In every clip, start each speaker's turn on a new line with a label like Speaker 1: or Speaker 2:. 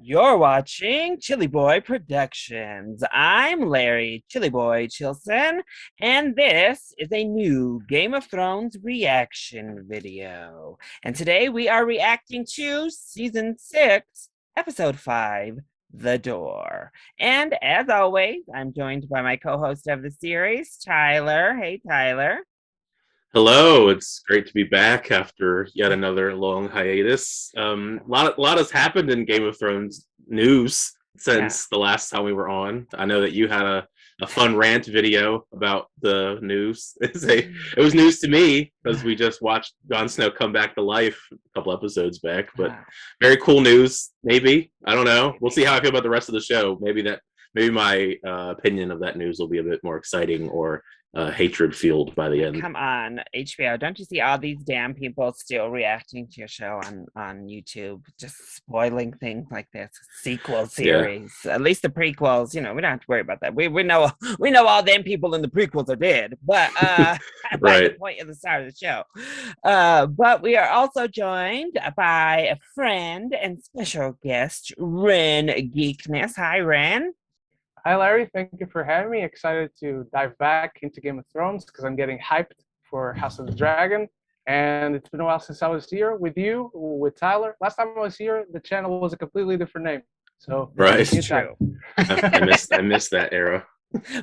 Speaker 1: You're watching ChillyBoy Productions. I'm Larry, ChillyBoy Chilson, and this is a new Game of Thrones reaction video. And today we are reacting to Season 6, Episode 5, The Door. And as always, I'm joined by my co-host of the series, Tyler. Hey, Tyler.
Speaker 2: Hello, it's great to be back after yet another long hiatus. A lot has happened in Game of Thrones news
Speaker 1: Yeah.
Speaker 2: since the last time we were on. I know that you had a fun rant video about the news. It was news to me because we just watched Jon Snow come back to life a couple episodes back, but very cool news. Maybe I don't know. We'll see how I feel about the rest of the show. Maybe my opinion of that news will be a bit more exciting or hatred fueled by the end.
Speaker 1: Come on, HBO. Don't you see all these damn people still reacting to your show on YouTube? Just spoiling things like this. Sequel
Speaker 2: Yeah,
Speaker 1: series. At least the prequels, we don't have to worry about that. We know all them people in the prequels are dead. But by the
Speaker 2: right.
Speaker 1: point of the start of the show. But we are also joined by a friend and special guest, Ren Geekness. Hi, Ren.
Speaker 3: Hi, Larry. Thank you for having me. Excited to dive back into Game of Thrones because I'm getting hyped for House of the Dragon. And it's been a while since I was here with you, with Tyler. Last time I was here, the channel was a completely different name. So,
Speaker 2: Right.
Speaker 1: It's true.
Speaker 2: I missed that era.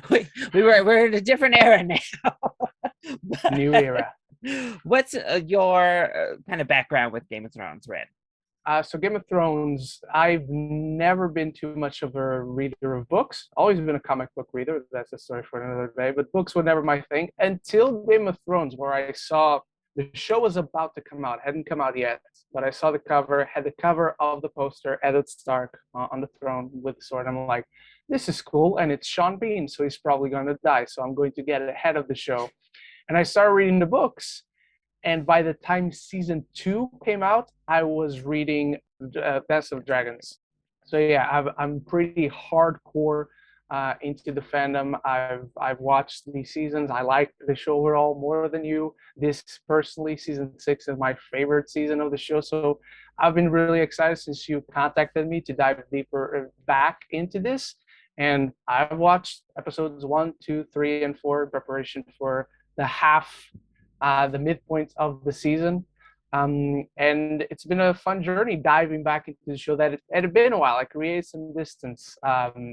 Speaker 1: We're in a different era now.
Speaker 3: New era.
Speaker 1: What's your kind of background with Game of Thrones, Red?
Speaker 3: So Game of Thrones, I've never been too much of a reader of books. Always been a comic book reader. That's a story for another day. But books were never my thing until Game of Thrones, where I saw the show was about to come out. Hadn't come out yet, but I saw the cover, had the cover of the poster, Eddard Stark on the throne with the sword. I'm like, this is cool. And it's Sean Bean, so he's probably going to die. So I'm going to get ahead of the show. And I started reading the books. And by the time season 2 came out, I was reading Dance of Dragons. So yeah, I'm pretty hardcore into the fandom. I've watched these seasons. I like the show overall more than you. This personally, season 6 is my favorite season of the show. So I've been really excited since you contacted me to dive deeper back into this. And I've watched episodes 1, 2, 3, and 4 in preparation for the midpoint of the season. And it's been a fun journey diving back into the show that it had been a while. I created some distance,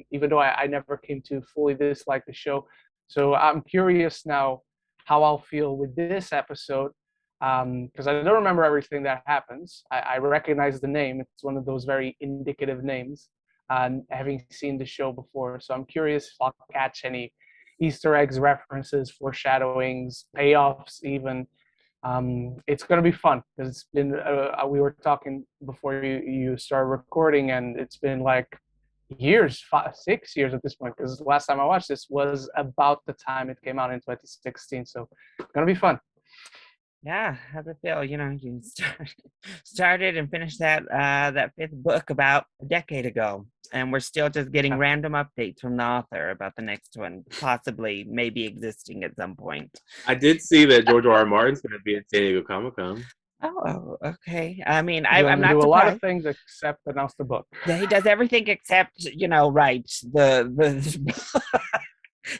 Speaker 3: even though I never came to fully dislike the show. So I'm curious now how I'll feel with this episode because I don't remember everything that happens. I recognize the name. It's one of those very indicative names, having seen the show before. So I'm curious if I'll catch any Easter eggs, references, foreshadowings, payoffs, even. It's going to be fun because it's been, we were talking before you started recording, and it's been like years, 6 years at this point, because the last time I watched this was about the time it came out in 2016. So it's going to be fun.
Speaker 1: Yeah, how's it feel? You started and finished that fifth book about a decade ago, and we're still just getting random updates from the author about the next one, possibly maybe existing at some point.
Speaker 2: I did see that George R. R. Martin's going to be at San Diego Comic-Con.
Speaker 1: Oh, okay. I mean, I'm
Speaker 3: do
Speaker 1: not
Speaker 3: a lot of
Speaker 1: surprised.
Speaker 3: things except announce the book.
Speaker 1: Yeah, he does everything except, write the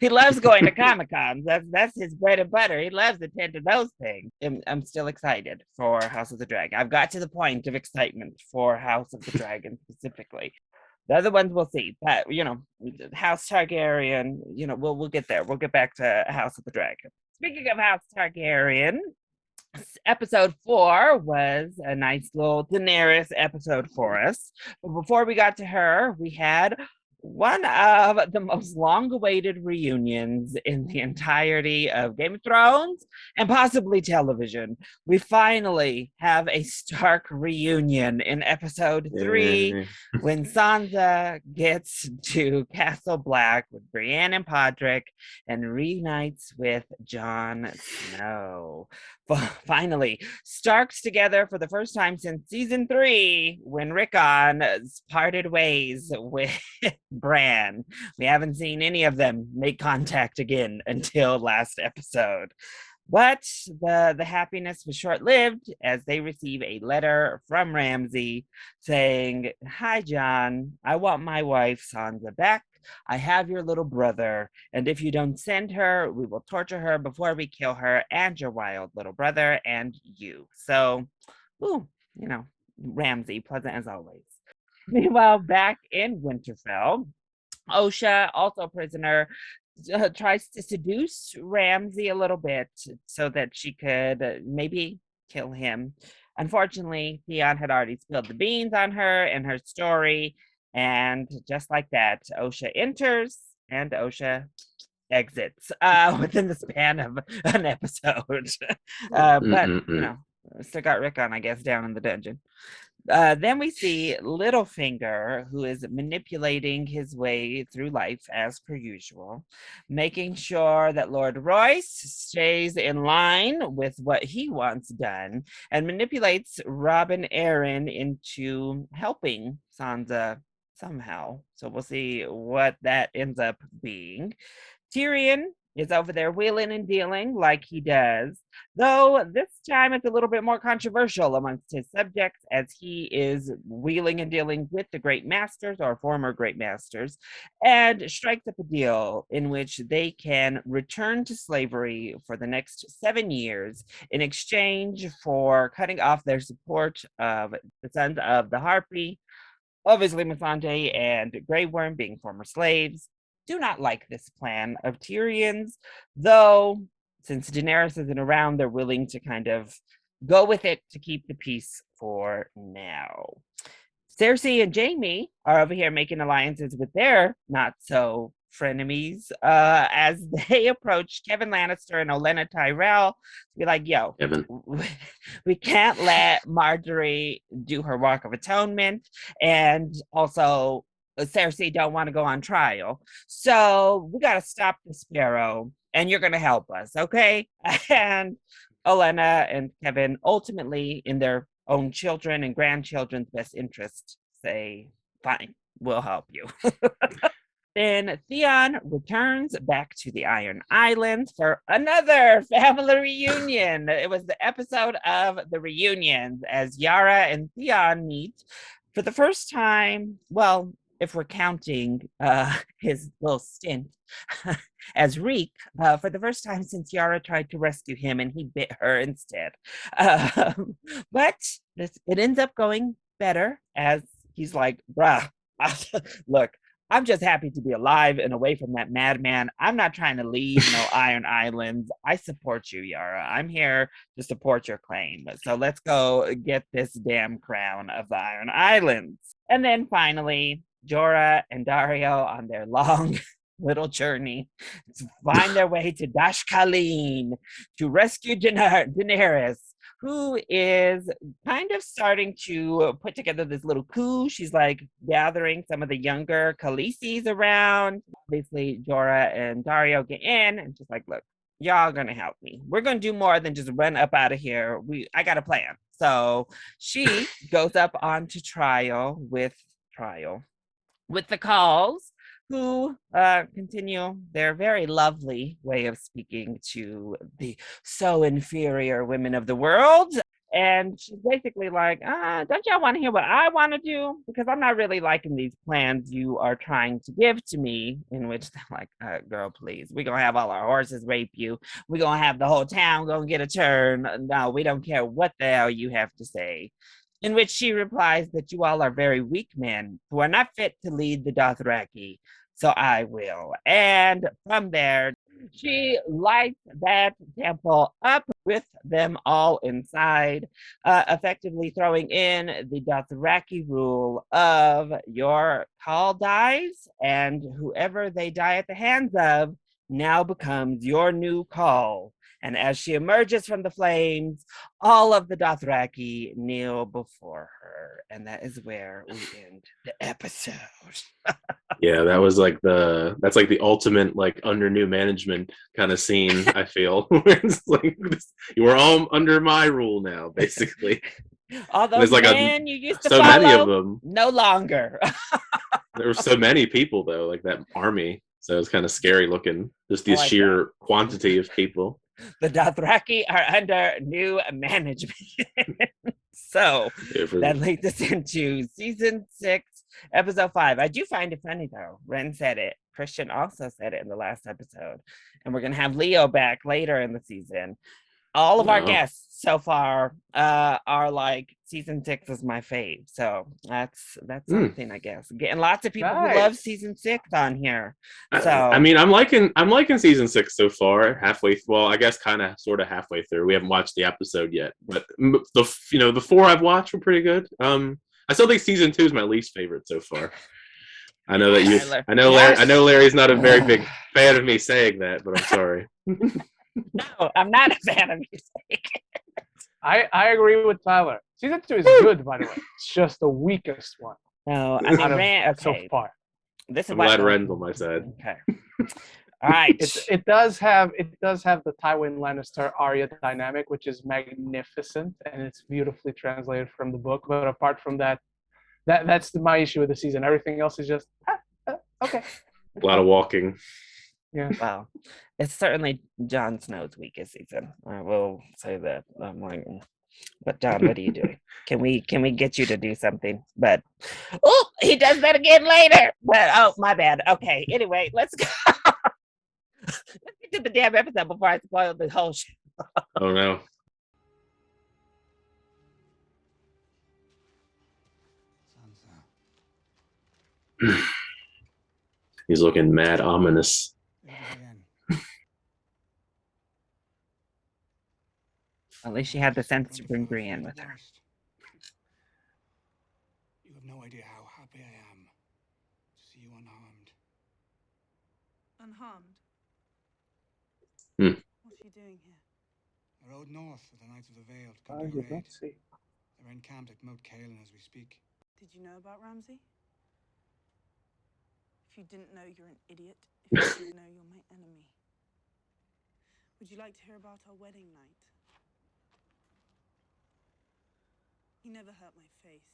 Speaker 1: he loves going to Comic Cons. That's his bread and butter. He loves attending those things. I'm still excited for House of the Dragon. I've got to the point of excitement for House of the Dragon specifically. The other ones we'll see, but House Targaryen. We'll get there. We'll get back to House of the Dragon. Speaking of House Targaryen, episode 4 was a nice little Daenerys episode for us. But before we got to her, we had one of the most long-awaited reunions in the entirety of Game of Thrones and possibly television. We finally have a Stark reunion in episode 3 when Sansa gets to Castle Black with Brienne and Podrick and reunites with Jon Snow. Finally, Starks together for the first time since season 3 when Rickon parted ways with Bran. We haven't seen any of them make contact again until last episode. But the happiness was short-lived as they receive a letter from Ramsay saying, "Hi, John. I want my wife, Sansa, back. I have your little brother, and if you don't send her, we will torture her before we kill her and your wild little brother and you." So, ooh, Ramsay, pleasant as always. Meanwhile, back in Winterfell, Osha, also a prisoner, tries to seduce Ramsay a little bit so that she could maybe kill him. Unfortunately, Theon had already spilled the beans on her and her story. And just like that, Osha enters and Osha exits within the span of an episode. But, still got Rickon, I guess, down in the dungeon. Then we see Littlefinger, who is manipulating his way through life as per usual, making sure that Lord Royce stays in line with what he wants done and manipulates Robin Arryn into helping Sansa somehow. So we'll see what that ends up being. Tyrion is over there wheeling and dealing like he does, though this time it's a little bit more controversial amongst his subjects as he is wheeling and dealing with the great masters or former great masters and strikes up a deal in which they can return to slavery for the next 7 years in exchange for cutting off their support of the Sons of the Harpy. Obviously, Missandei and Grey Worm, being former slaves, do not like this plan of Tyrion's, though since Daenerys isn't around, they're willing to kind of go with it to keep the peace for now. Cersei and Jaime are over here making alliances with their not so frenemies as they approach Kevin Lannister and Olenna Tyrell to be like, yo,
Speaker 2: Kevin.
Speaker 1: we can't let Marjorie do her walk of atonement. And also, Cersei don't want to go on trial. So we got to stop the Sparrow and you're going to help us, okay? And Olenna and Kevin ultimately, in their own children and grandchildren's best interest, say, fine, we'll help you. Then Theon returns back to the Iron Islands for another family reunion. It was the episode of the reunions as Yara and Theon meet for the first time. Well, if we're counting his little stint as Reek, for the first time since Yara tried to rescue him and he bit her instead. But it ends up going better as he's like, bruh, look, I'm just happy to be alive and away from that madman. I'm not trying to leave no Iron Islands. I support you, Yara. I'm here to support your claim. So let's go get this damn crown of the Iron Islands. And then finally, Jorah and Dario on their long little journey to find their way to Dashkaleen to rescue Daenerys, who is kind of starting to put together this little coup. She's like gathering some of the younger Khaleesi's around. Obviously, Jorah and Dario get in and just like, look, y'all gonna help me. We're gonna do more than just run up out of here. I got a plan. So she goes up onto trial with the calls, who continue their very lovely way of speaking to the so inferior women of the world. And she's basically like, don't y'all want to hear what I want to do? Because I'm not really liking these plans you are trying to give to me, in which they're like, girl, please, we're going to have all our horses rape you. We're going to have the whole town go and get a turn. No, we don't care what the hell you have to say. In which she replies that you all are very weak men who are not fit to lead the Dothraki, so I will. And from there, she lights that temple up with them all inside, effectively throwing in the Dothraki rule of your call dies, and whoever they die at the hands of now becomes your new call. And as she emerges from the flames, all of the Dothraki kneel before her. And that is where we end the episode.
Speaker 2: Yeah, that's like the ultimate like under new management kind of scene, I feel. It's like you are all under my rule now, basically.
Speaker 1: All those
Speaker 2: like
Speaker 1: men you used to
Speaker 2: so
Speaker 1: follow,
Speaker 2: many of them.
Speaker 1: no longer.
Speaker 2: There were so many people though, like that army. So it's kind of scary looking. Just the
Speaker 1: like
Speaker 2: sheer quantity of people.
Speaker 1: The Dothraki are under new management. So that leads us into season 6, episode 5. I do find it funny though. Ren said it. Christian also said it in the last episode. And we're gonna have Leo back later in the season. All of our guests so far are like season 6 is my fave. So that's something, I guess. Getting lots of people who love season 6 on here. So
Speaker 2: I mean, I'm liking season 6 so far. Halfway, well, I guess kind of sort of halfway through. We haven't watched the episode yet, but the 4 I've watched were pretty good. I still think season 2 is my least favorite so far. I know that you. I know Larry. I know Larry's not a very big fan of me saying that, but I'm sorry.
Speaker 1: No, I'm not a fan of music.
Speaker 3: I agree with Tyler. Season 2 is good, by the way. It's just the weakest one.
Speaker 1: No, I mean, Ren,
Speaker 3: so far.
Speaker 1: This is
Speaker 2: I'm glad Ren's on my side.
Speaker 1: Okay. All right.
Speaker 3: It does have the Tywin Lannister Arya dynamic, which is magnificent, and it's beautifully translated from the book. But apart from that, that's my issue with the season. Everything else is just okay.
Speaker 2: A lot of walking.
Speaker 3: Yeah.
Speaker 1: Wow. It's certainly Jon Snow's weakest season. I will say that. I'm like, but Jon, what are you doing? Can we get you to do something? But he does that again later. But oh, my bad. Okay. Anyway, let's go. Let's get to the damn episode before I spoil the whole show.
Speaker 2: Oh no. He's looking mad ominous.
Speaker 1: At least she had the sense to bring Brienne with her.
Speaker 4: You have no idea how happy I am to see you unharmed.
Speaker 5: Unharmed?
Speaker 2: Hmm.
Speaker 5: What are you doing here?
Speaker 4: I rode north with the Knights of the Vale to
Speaker 3: I
Speaker 4: complete
Speaker 3: did
Speaker 4: a raid.
Speaker 3: not see.
Speaker 4: They're encamped at Moat Caelan as we speak.
Speaker 5: Did you know about Ramsay? If you didn't know, you're an idiot. If you didn't know, you're my enemy. Would you like to hear about our wedding night? He never hurt my face.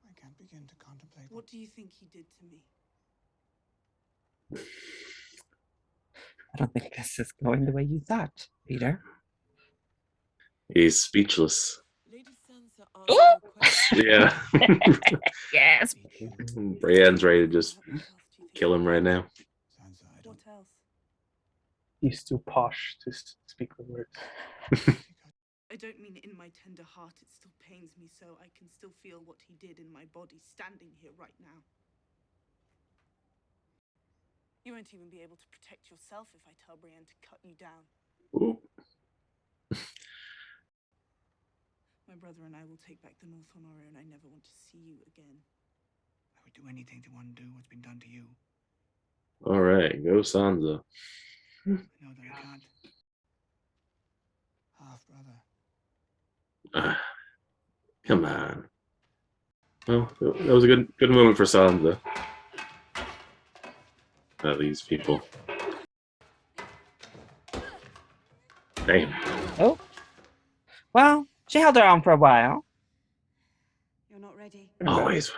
Speaker 4: I can't begin to contemplate.
Speaker 5: What do you think he did to me?
Speaker 1: I don't think this is going the way you thought, Peter.
Speaker 2: He's speechless.
Speaker 6: Lady Sansa asked you a question.
Speaker 2: Yeah.
Speaker 1: Yes.
Speaker 2: Brienne's ready to just kill him right now.
Speaker 4: Sansa, I
Speaker 5: What
Speaker 4: don't.
Speaker 5: else?
Speaker 3: He's too posh to speak the words.
Speaker 5: I don't mean in my tender heart. It still pains me so. I can still feel what he did in my body standing here right now. You won't even be able to protect yourself if I tell Brienne to cut you down.
Speaker 2: Ooh.
Speaker 5: My brother and I will take back the North on our own. I never want to see you again.
Speaker 4: I would do anything to undo what's been done to you.
Speaker 2: All right, go Sansa.
Speaker 4: I know that I can't. Half brother.
Speaker 2: Come on. Well, that was a good moment for Sansa. These people. Damn.
Speaker 1: Oh. Well, she held her own for a while.
Speaker 5: You're not ready.
Speaker 2: Always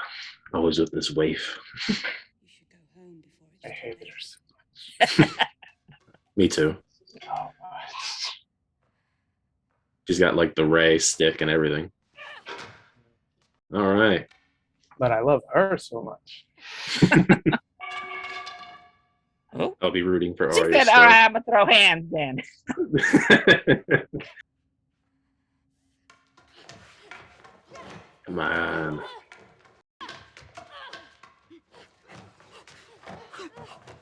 Speaker 2: with this waif.
Speaker 5: You should go home before it's
Speaker 3: I
Speaker 5: too
Speaker 3: hate
Speaker 5: late.
Speaker 3: her so much.
Speaker 2: Me too.
Speaker 3: Oh,
Speaker 2: She's got like the Ray stick and everything. All right.
Speaker 3: but I love her so much.
Speaker 1: Oh.
Speaker 2: I'll be rooting for
Speaker 1: She
Speaker 2: Arya.
Speaker 1: said, all right, I'm going to throw hands then.
Speaker 2: Come on.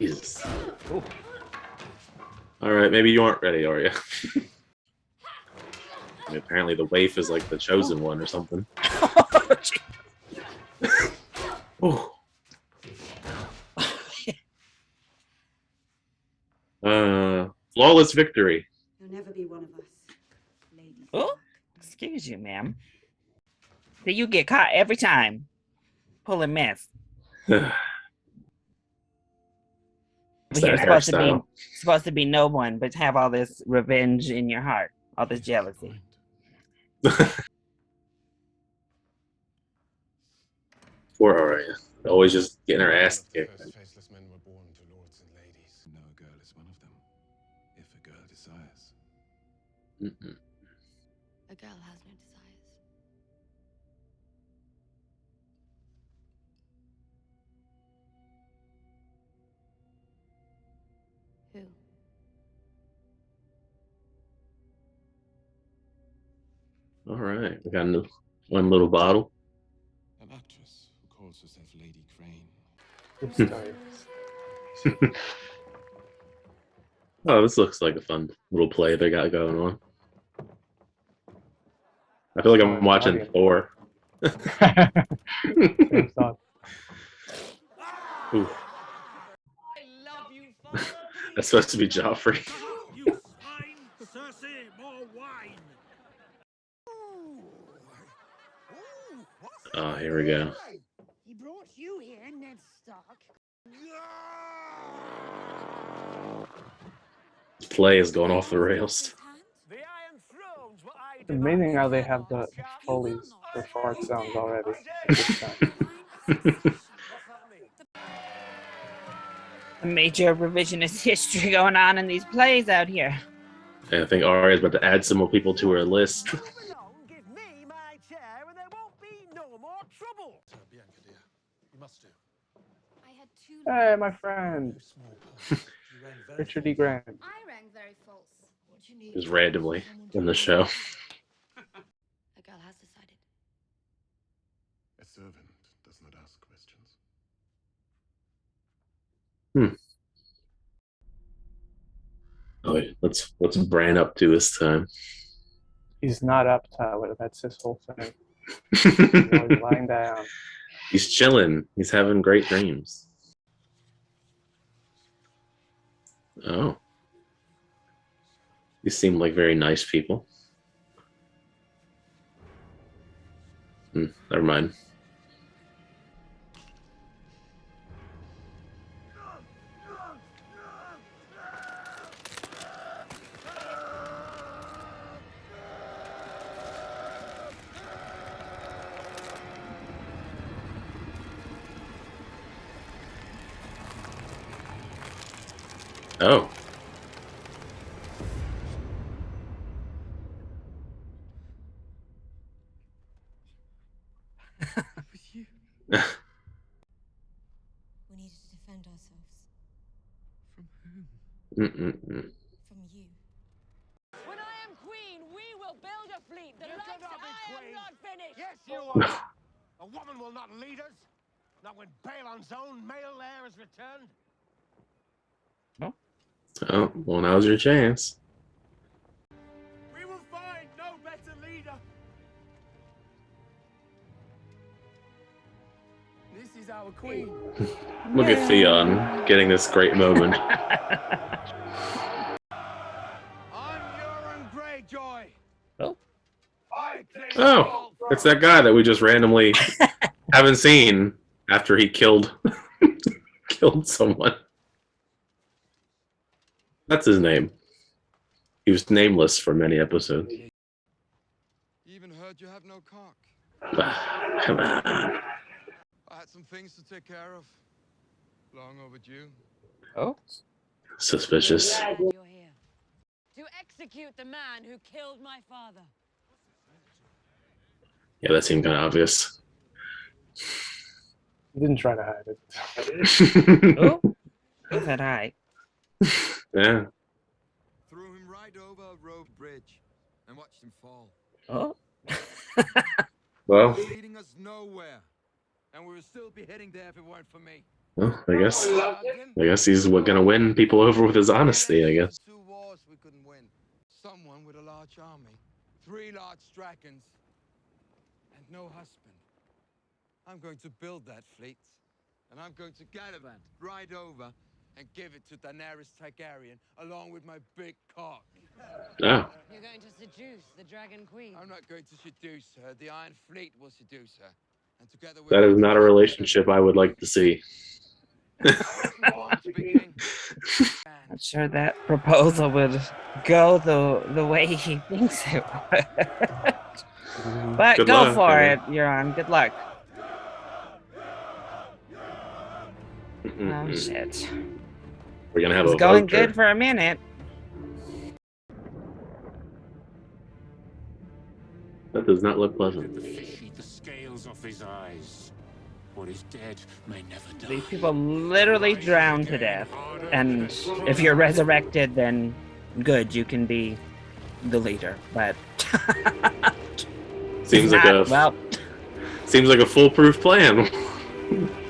Speaker 2: Jesus.
Speaker 1: Ooh.
Speaker 2: All right, maybe you aren't ready, Arya. I mean, apparently the waif is like the chosen one or something. Oh. Flawless victory.
Speaker 5: You'll never be one of us, lady.
Speaker 1: Oh, excuse you, ma'am. So you get caught every time pulling mess. You're supposed to be no one, but have all this revenge in your heart, all this jealousy.
Speaker 2: Poor Arya. Always just getting her ass kicked.
Speaker 7: First faceless men were born to lords and ladies.
Speaker 4: No, a girl is one of them. If a girl desires.
Speaker 2: Mm-mm.
Speaker 6: A girl has no desires. Who?
Speaker 2: All right, we got one little bottle.
Speaker 4: An actress who calls herself Lady Crane.
Speaker 3: Good story.
Speaker 2: Oh, this looks like a fun little play they got going on. I feel like I'm watching Thor.
Speaker 3: Same thought.
Speaker 2: Ooh. That's supposed to be Joffrey.
Speaker 7: You swine! Cersei, more wine!
Speaker 2: Oh, here we go.
Speaker 7: He brought you here, Ned Stark.
Speaker 2: This play is going off the rails.
Speaker 7: The Iron Thrones were
Speaker 3: It's amazing how they have the Foley's for fart sounds already at this time.
Speaker 1: A major revisionist history going on in these plays out here.
Speaker 2: And I think Arya's about to add some more people to her list.
Speaker 7: Give me my chair and there won't be no more trouble.
Speaker 4: Bianca, dear, you must do.
Speaker 6: I had two.
Speaker 3: Hey, my friend,
Speaker 4: Small part. You ran very
Speaker 3: Richard E. Grant.
Speaker 6: I rang very false.
Speaker 2: Just randomly in the show.
Speaker 6: A girl has decided.
Speaker 4: A servant does not ask questions.
Speaker 2: Oh, wait, what's Bran up to this time?
Speaker 3: He's not up, Tyler. That's his whole thing. He's always lying down.
Speaker 2: He's chilling. He's having great dreams. Oh. These seem like very nice people. Never mind. Oh.
Speaker 6: We needed to defend ourselves.
Speaker 4: From whom?
Speaker 6: From you.
Speaker 8: When I am queen, we will build a fleet. The likes
Speaker 7: cannot be
Speaker 8: I am
Speaker 7: queen.
Speaker 8: not finished.
Speaker 7: Yes, you are. A woman will not lead us. Not when Balon's own male heir is returned.
Speaker 2: Oh, well, now's your chance.
Speaker 7: We will find no better leader.
Speaker 8: This is our queen.
Speaker 2: Look at Theon getting this great moment.
Speaker 7: I'm Euron Greyjoy.
Speaker 1: Oh.
Speaker 7: I claim
Speaker 2: Oh, it's that guy that we just randomly haven't seen after he killed someone. That's his name. He was nameless for many episodes.
Speaker 9: Even heard you have no cock.
Speaker 2: Come on.
Speaker 9: I had some things to take care of. Long overdue.
Speaker 1: Oh.
Speaker 2: Suspicious.
Speaker 8: You're here to execute the man who killed my father.
Speaker 2: Yeah, that seemed kind of obvious.
Speaker 3: He didn't try to hide it.
Speaker 1: Oh. Who said hi?
Speaker 2: Yeah.
Speaker 9: Threw him right over a rope bridge and watched him fall.
Speaker 1: Oh.
Speaker 2: Well,
Speaker 9: Leading us nowhere. And we would still be heading there if it weren't for me.
Speaker 2: I guess he's gonna win people over with his honesty, I guess.
Speaker 9: 2 wars we couldn't win. Someone with a large army, 3 large dragons, and no husband. I'm going to build that fleet, and I'm going to gallivant right over and give it to Daenerys Targaryen along with my big cock.
Speaker 2: Oh,
Speaker 8: You're going to seduce the Dragon Queen.
Speaker 9: I'm not going to seduce her. The Iron Fleet will seduce her. And together
Speaker 2: that is not a relationship I would like to see.
Speaker 1: Not sure that proposal would go the way he thinks it would. But
Speaker 2: Good
Speaker 1: go
Speaker 2: luck,
Speaker 1: for
Speaker 2: man.
Speaker 1: it, Euron. Good luck. Oh shit.
Speaker 2: We're gonna have
Speaker 1: It's
Speaker 2: a
Speaker 1: going
Speaker 2: vote here.
Speaker 1: good for a minute.
Speaker 2: does not look pleasant.
Speaker 4: Sheet the scales off his eyes. What is dead may never die.
Speaker 1: These people literally drown to death. And if you're resurrected, then good, you can be the leader. But
Speaker 2: Seems
Speaker 1: not,
Speaker 2: like a
Speaker 1: well,
Speaker 2: seems like a foolproof plan.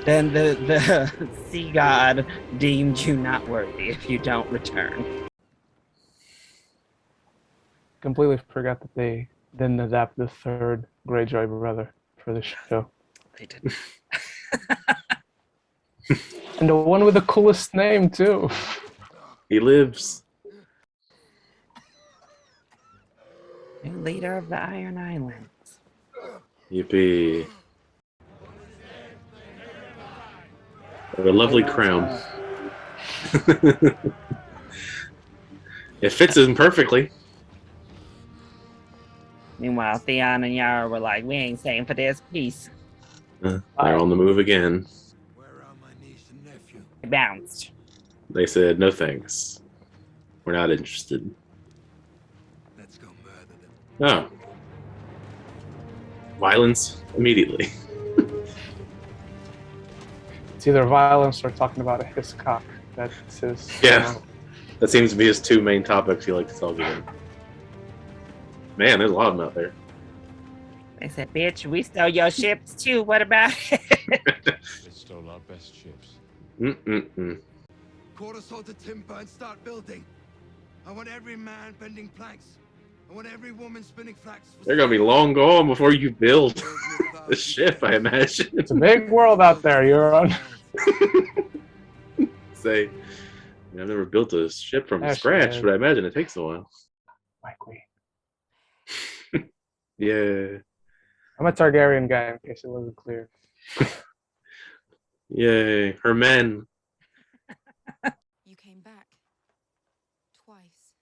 Speaker 1: then the sea god deemed you not worthy if you don't return.
Speaker 3: Completely forgot that they didn't adapt the third Greyjoy brother for the show.
Speaker 1: They didn't.
Speaker 3: And the one with the coolest name, too.
Speaker 2: He lives.
Speaker 1: New leader of the Iron Islands.
Speaker 2: Yippee. What a lovely crown. It fits him perfectly.
Speaker 1: Meanwhile, Theon and Yara were like, we ain't staying for this. Peace.
Speaker 2: They're on the move again.
Speaker 9: Where are my niece and nephew?
Speaker 1: They bounced.
Speaker 2: They said, no thanks. We're not interested.
Speaker 9: Let's go murder them.
Speaker 2: Oh. Violence immediately.
Speaker 3: It's either violence or talking about his cock. That's his.
Speaker 2: Yeah. That seems to be his two main topics he likes to talk about. Man, there's a lot of them out there.
Speaker 1: They said, bitch, we stole your ships too. What about it?
Speaker 4: They stole our best ships.
Speaker 9: Quarter saw to timber and start building. I want every man bending planks. I want every woman spinning flax.
Speaker 2: They're gonna be long gone before you build the ship, I imagine.
Speaker 3: It's a big world out there, Euron.
Speaker 2: Say, I've never built a ship from
Speaker 3: There she
Speaker 2: scratch,
Speaker 3: is.
Speaker 2: but I imagine it takes a while.
Speaker 3: My queen.
Speaker 2: Yeah.
Speaker 3: I'm a Targaryen guy, in case it wasn't clear.
Speaker 2: Yay. Her men.
Speaker 6: You came back. Twice.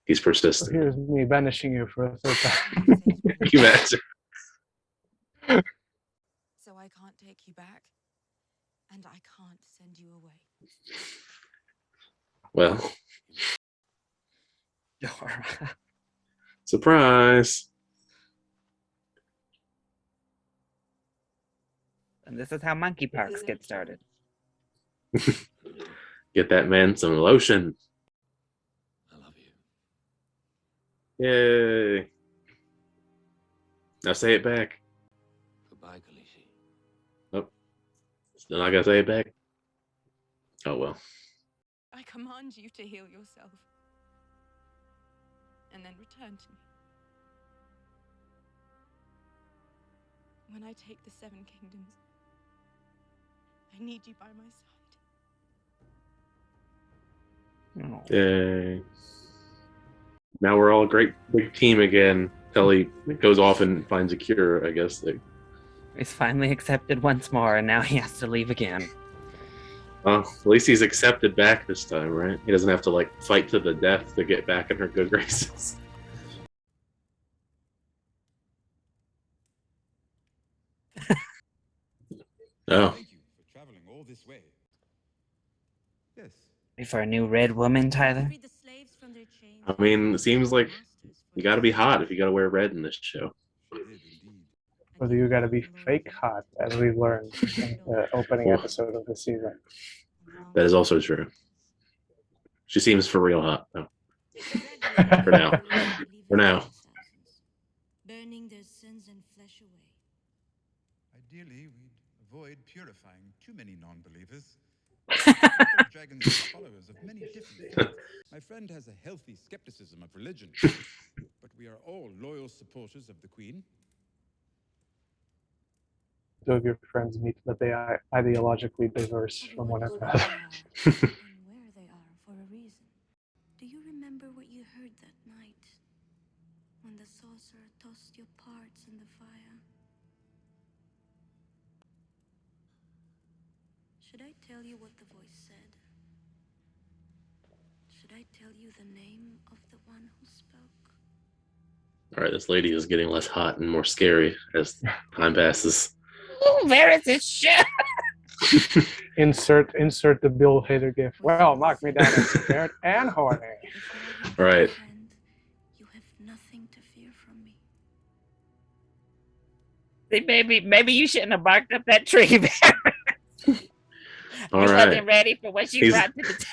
Speaker 2: He's
Speaker 3: So
Speaker 2: persistent.
Speaker 3: here's me banishing you for a third time.
Speaker 2: Can you imagine?
Speaker 6: So I can't take you back, and I can't send you away.
Speaker 2: Well. Surprise.
Speaker 1: And this is how monkeypox gets started.
Speaker 2: Get that man some lotion.
Speaker 4: I love you.
Speaker 2: Yay. Now say it back.
Speaker 4: Goodbye, Khaleesi.
Speaker 2: Oh. Still not gonna say it back? Oh well.
Speaker 6: I command you to heal yourself, and then return to me. When I take the Seven Kingdoms, I need you by my side.
Speaker 1: Oh.
Speaker 2: Yay. Now we're all a great big team again. Telly goes off and finds a cure, I guess.
Speaker 1: He's finally accepted once more, and now he has to leave again.
Speaker 2: Well, at least he's accepted back this time, right? He doesn't have to like fight to the death to get back in her good graces. Oh.
Speaker 4: Thank you for traveling all this way. Yes.
Speaker 1: For a new red woman, Tyler?
Speaker 8: Free the slaves from their chains.
Speaker 2: I mean, it seems like you gotta be hot if you gotta wear red in this show.
Speaker 4: She did indeed.
Speaker 3: Whether you gotta be fake hot, as we learned in the opening episode of the season.
Speaker 2: That is also true. She seems for real hot, though. For now. For now.
Speaker 8: Burning their sins and flesh away.
Speaker 4: Ideally, we'd avoid purifying too many non-believers. Dragons are followers of many different faiths. My friend has a healthy skepticism of religion, but we are all loyal supporters of the Queen.
Speaker 3: Two of your friends meet, but they are ideologically diverse from one another.
Speaker 8: And where they are for a reason. Do you remember what you heard that night? When the sorcerer tossed your parts in the fire? Should I tell you what the voice said? Should I tell you the name of the one who spoke?
Speaker 2: Alright, this lady is getting less hot and more scary as time passes.
Speaker 1: Ooh, where is this shit?
Speaker 3: Insert the Bill Hader gif. Well, knock me down as scared and horny.
Speaker 8: If you're
Speaker 2: Right.
Speaker 8: my friend, you have nothing to fear from me.
Speaker 1: See, maybe you shouldn't have barked up that tree.
Speaker 2: All
Speaker 1: You
Speaker 2: right.
Speaker 1: wasn't ready for what she
Speaker 2: He's-
Speaker 1: brought to the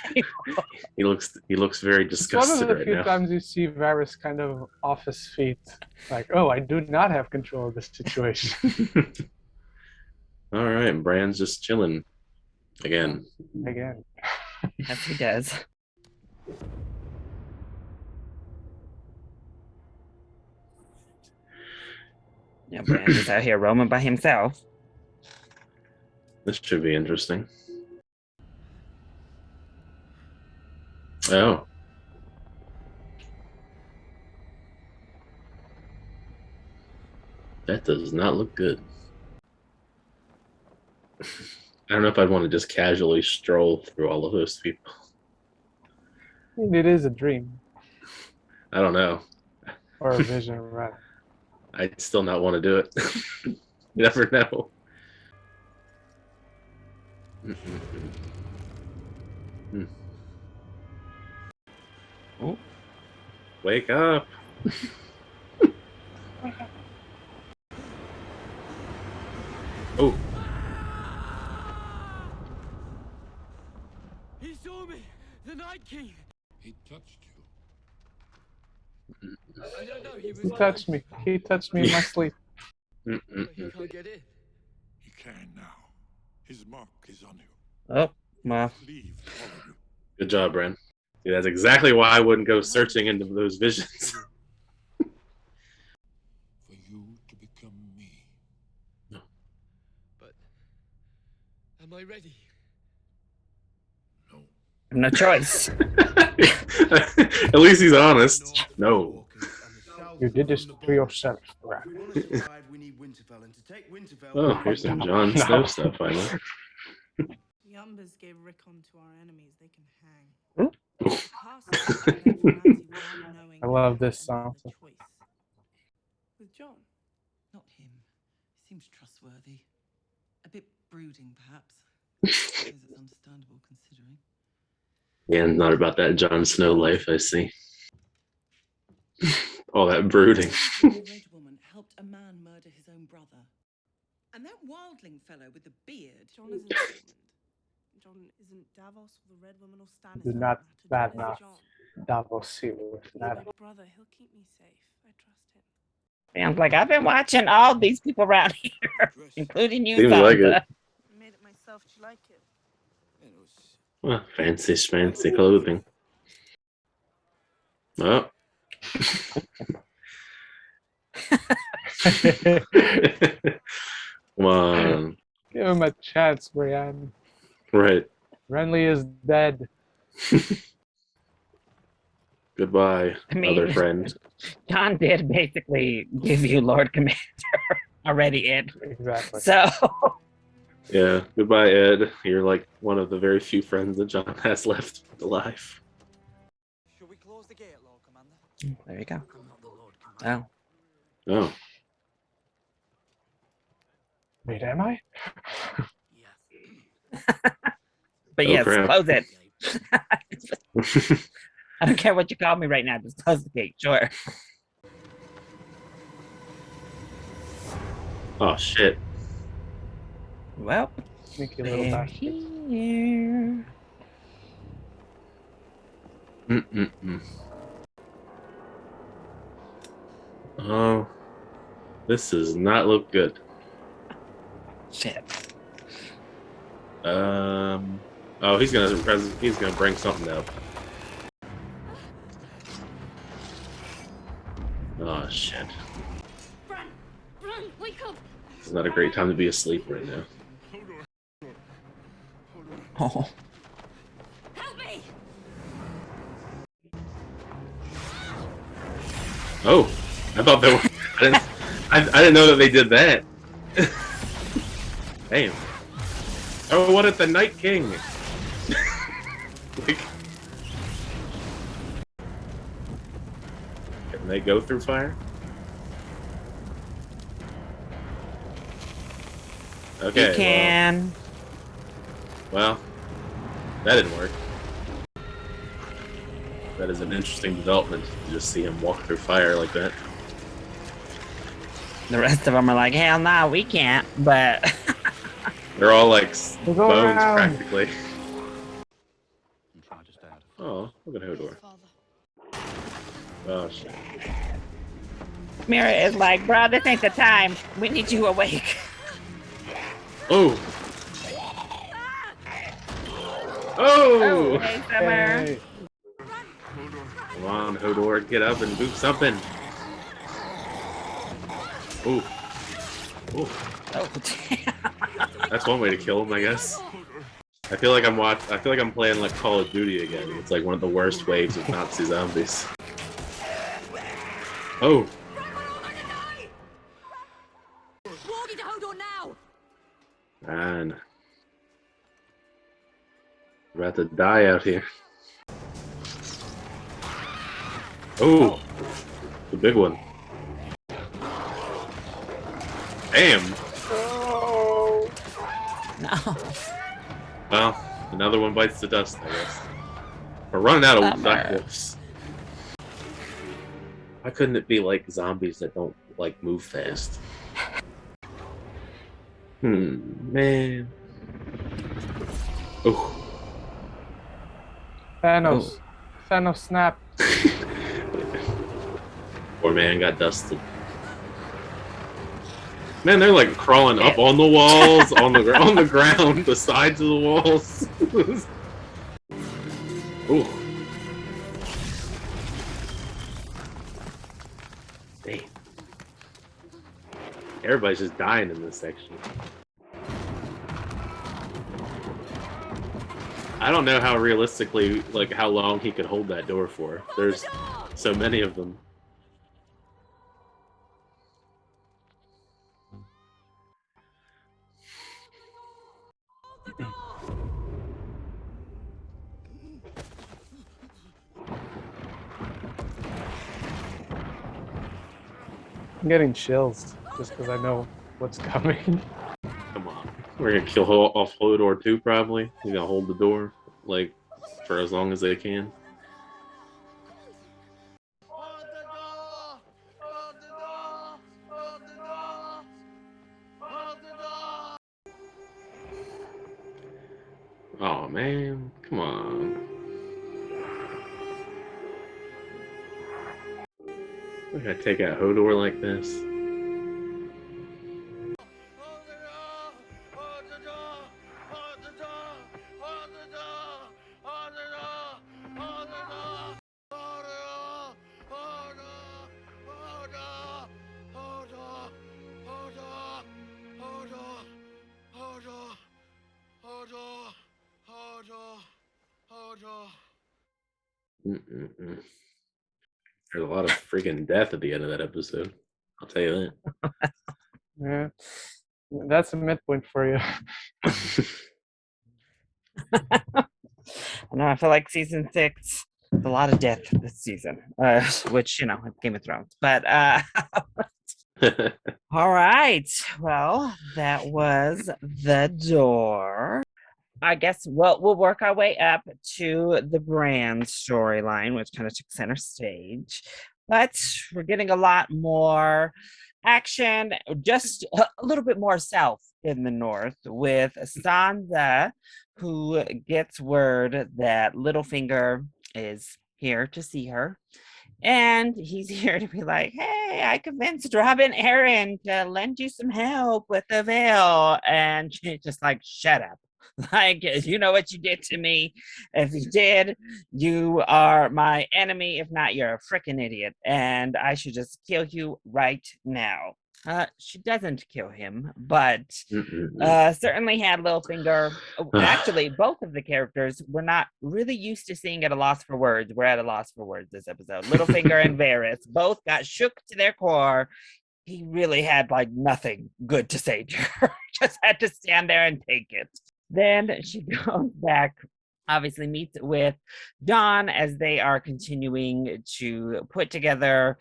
Speaker 1: table.
Speaker 2: He looks very
Speaker 3: It's one of
Speaker 2: disgusted
Speaker 3: the
Speaker 2: right
Speaker 3: few
Speaker 2: now.
Speaker 3: times you see Varys kind of off his feet. Like, oh, I do not have control of this situation.
Speaker 2: All right, Bran's just chilling again.
Speaker 3: Again.
Speaker 1: Yes, he does. Yeah, Bran just out here roaming by himself.
Speaker 2: This should be interesting. Oh. That does not look good. I don't know if I'd want to just casually stroll through all of those people.
Speaker 3: I mean, it is a dream.
Speaker 2: I don't know.
Speaker 3: Or a vision, right?
Speaker 2: I'd still not want to do it. You never know.
Speaker 1: Oh.
Speaker 2: Wake up. Oh.
Speaker 9: He saw me, the Night King.
Speaker 7: He touched you.
Speaker 9: I don't know, he was
Speaker 3: He touched me. He touched me in my sleep.
Speaker 9: He can't get in.
Speaker 7: He can now. His mark is on you.
Speaker 1: Oh, well.
Speaker 7: Leave all of you.
Speaker 2: Good job, Bran. See, that's exactly why I wouldn't go searching into those visions.
Speaker 7: For you to become me.
Speaker 9: But am I ready?
Speaker 7: No.
Speaker 1: No choice.
Speaker 2: At least he's honest. No.
Speaker 3: You did this to yourself, Bran.
Speaker 2: Oh, here's some Jon Snow stuff, finally.
Speaker 5: The Umbers gave Rickon to our enemies. They can hang.
Speaker 3: I love this song.
Speaker 5: With John.
Speaker 10: Not him. He seems trustworthy. A bit brooding, perhaps. I suppose it's understandable considering.
Speaker 2: Yeah, not about that Jon Snow life, I see. All that brooding.
Speaker 10: The Red Woman helped a man murder his own brother. And that wildling fellow with the beard.
Speaker 5: John isn't Desmond. John isn't Davos or the Red Woman or Stannis.
Speaker 3: Do not
Speaker 5: John is
Speaker 3: badmouth
Speaker 5: John.
Speaker 3: Davos here with
Speaker 5: He's
Speaker 3: that.
Speaker 5: my brother. He'll keep me safe. I trust him.
Speaker 1: Sounds like I've been watching all these people around here, including you,
Speaker 2: Seems like it.
Speaker 1: Sansa.
Speaker 5: I made it myself. Do you like it?
Speaker 2: Well, fancy schmancy clothing. Oh. Come on.
Speaker 3: Give him a chance, Brienne.
Speaker 2: Right.
Speaker 3: Renly is dead.
Speaker 2: Goodbye,
Speaker 1: I mean-
Speaker 2: other friend.
Speaker 1: John did basically give you Lord Commander already, Ed.
Speaker 3: Exactly.
Speaker 1: So,
Speaker 2: Yeah, goodbye, Ed. You're like one of the very few friends that John has left alive.
Speaker 9: Shall we close the gate, Lord Commander?
Speaker 1: there you go.
Speaker 9: I'm not the Lord Commander.
Speaker 1: Oh,
Speaker 2: Oh.
Speaker 3: Wait, am I?
Speaker 9: Yes.
Speaker 1: but
Speaker 2: Oh,
Speaker 1: yes,
Speaker 2: crap.
Speaker 1: close it. I don't care what you call me right now. Just close the gate. Sure.
Speaker 2: Oh, shit.
Speaker 1: Well,
Speaker 3: Sneaky little
Speaker 1: they're
Speaker 3: bastard.
Speaker 1: here.
Speaker 2: Oh, this does not look good.
Speaker 1: Shit.
Speaker 2: Oh, he's gonna bring something up. Oh shit.
Speaker 8: Bran! Bran, wake up!
Speaker 2: It's not a great time to be asleep right now.
Speaker 1: Oh.
Speaker 8: Help me!
Speaker 2: Oh, I thought they were. I didn't know that they did that. Damn. Oh, what at the Night King? Like, can they go through fire? Okay.
Speaker 1: You can.
Speaker 2: Well, that didn't work. That is an interesting development to just see him walk through fire like that.
Speaker 1: The rest of them are like, hell no, we can't. But
Speaker 2: They're all like
Speaker 3: We're going
Speaker 2: bones
Speaker 3: around.
Speaker 2: practically.
Speaker 7: And try to stay out of
Speaker 2: Oh, look at Hodor.
Speaker 6: Father.
Speaker 2: Oh shit.
Speaker 1: Mira is like, bro, this ain't the time. We need you awake.
Speaker 2: Oh.
Speaker 1: Oh,
Speaker 2: Oh.
Speaker 1: hey, Summer.
Speaker 3: Hey.
Speaker 2: Come on, Hodor, get up and do something. Ooh. Ooh.
Speaker 1: Oh, damn.
Speaker 2: That's one way to kill him, I guess. I feel like I'm playing like Call of Duty again. It's like one of the worst waves of Nazi zombies. Oh.
Speaker 8: Walk into HODOR now!
Speaker 2: Man. We're about to die out here. Oh. The big one. Damn.
Speaker 1: No.
Speaker 2: Well, another one bites the dust, I guess. We're running out of
Speaker 1: Summer.
Speaker 2: black wolves. Why couldn't it be like zombies that don't like move fast? Man. Oh.
Speaker 3: Thanos. Thanos snap.
Speaker 2: Poor man got dusted. Man, they're like crawling up on the walls, on the ground, the sides of the walls. Ooh. Damn. Everybody's just dying in this section. I don't know how realistically, like how long he could hold that door for. There's so many of them.
Speaker 3: I'm getting chills just because I know what's coming.
Speaker 2: Come on. We're gonna kill off Hodor too, probably. He's gonna hold the door, like, for as long as they can.
Speaker 7: Hold the door! Hold the door! Hold the door! Hold the door!
Speaker 2: Oh man, come on. We're gonna take out Hodor like this.
Speaker 7: Hold the door! Hold the door! Hold the door! Hold the door! Hold the door! Hold the door! Hold the door! Hold on! Hold on! Hold on! Hold on! Hold on! Hold on! Hold on! Hold on!
Speaker 2: Mm-mm-mm. There's a lot of freaking death at the end of that episode. I'll tell you
Speaker 3: Yeah. That's a midpoint for you.
Speaker 1: I know. I feel like season 6, a lot of death this season, which, you know, Game of Thrones. But
Speaker 2: that.
Speaker 1: all right. Well, that was the door. I guess we'll work our way up to the brand storyline, which kind of took center stage. But we're getting a lot more action, just a little bit more south in the north, with Sansa, who gets word that Littlefinger is here to see her. And he's here to be like, hey, I convinced Robin Aaron to lend you some help with the veil. And she's just like, shut up. Like, you know what you did to me. If you did, you are my enemy. If not, you're a freaking idiot. And I should just kill you right now. She doesn't kill him, but certainly had Littlefinger. Actually, both of the characters were not really used to seeing at a loss for words. We're at a loss for words this episode. Littlefinger and Varys both got shook to their core. He really had like nothing good to say to her. Just had to stand there and take it. Then she goes back, obviously meets with Dawn as they are continuing to put together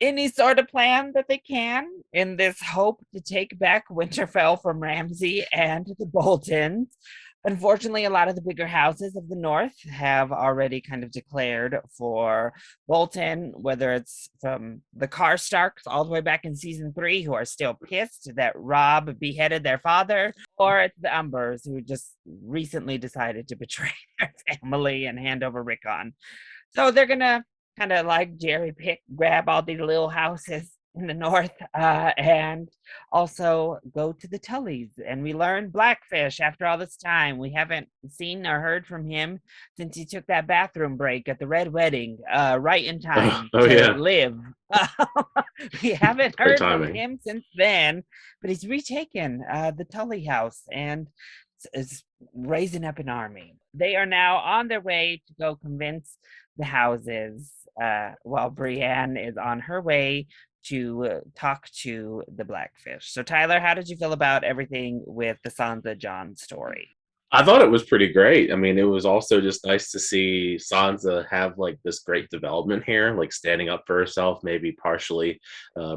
Speaker 1: any sort of plan that they can in this hope to take back Winterfell from Ramsay and the Boltons. Unfortunately, a lot of the bigger houses of the North have already kind of declared for Bolton, whether it's from the Karstarks all the way back in season 3, who are still pissed that Robb beheaded their father, or it's the Umbers, who just recently decided to betray their family and hand over Rickon. So they're going to kind of like Jerry pick, grab all these little houses in the North, and also go to the Tullys. And we learned Blackfish after all this time. We haven't seen or heard from him since he took that bathroom break at the Red Wedding, right in time
Speaker 2: Oh,
Speaker 1: to
Speaker 2: yeah.
Speaker 1: live. We haven't
Speaker 2: Great
Speaker 1: heard from
Speaker 2: timing.
Speaker 1: him since then, but he's retaken the Tully house and is raising up an army. They are now on their way to go convince the houses, while Brienne is on her way to talk to the Blackfish. So, Tyler, how did you feel about everything with the Sansa Jon story?
Speaker 2: I thought it was pretty great. I mean, it was also just nice to see Sansa have like this great development here, like standing up for herself, maybe partially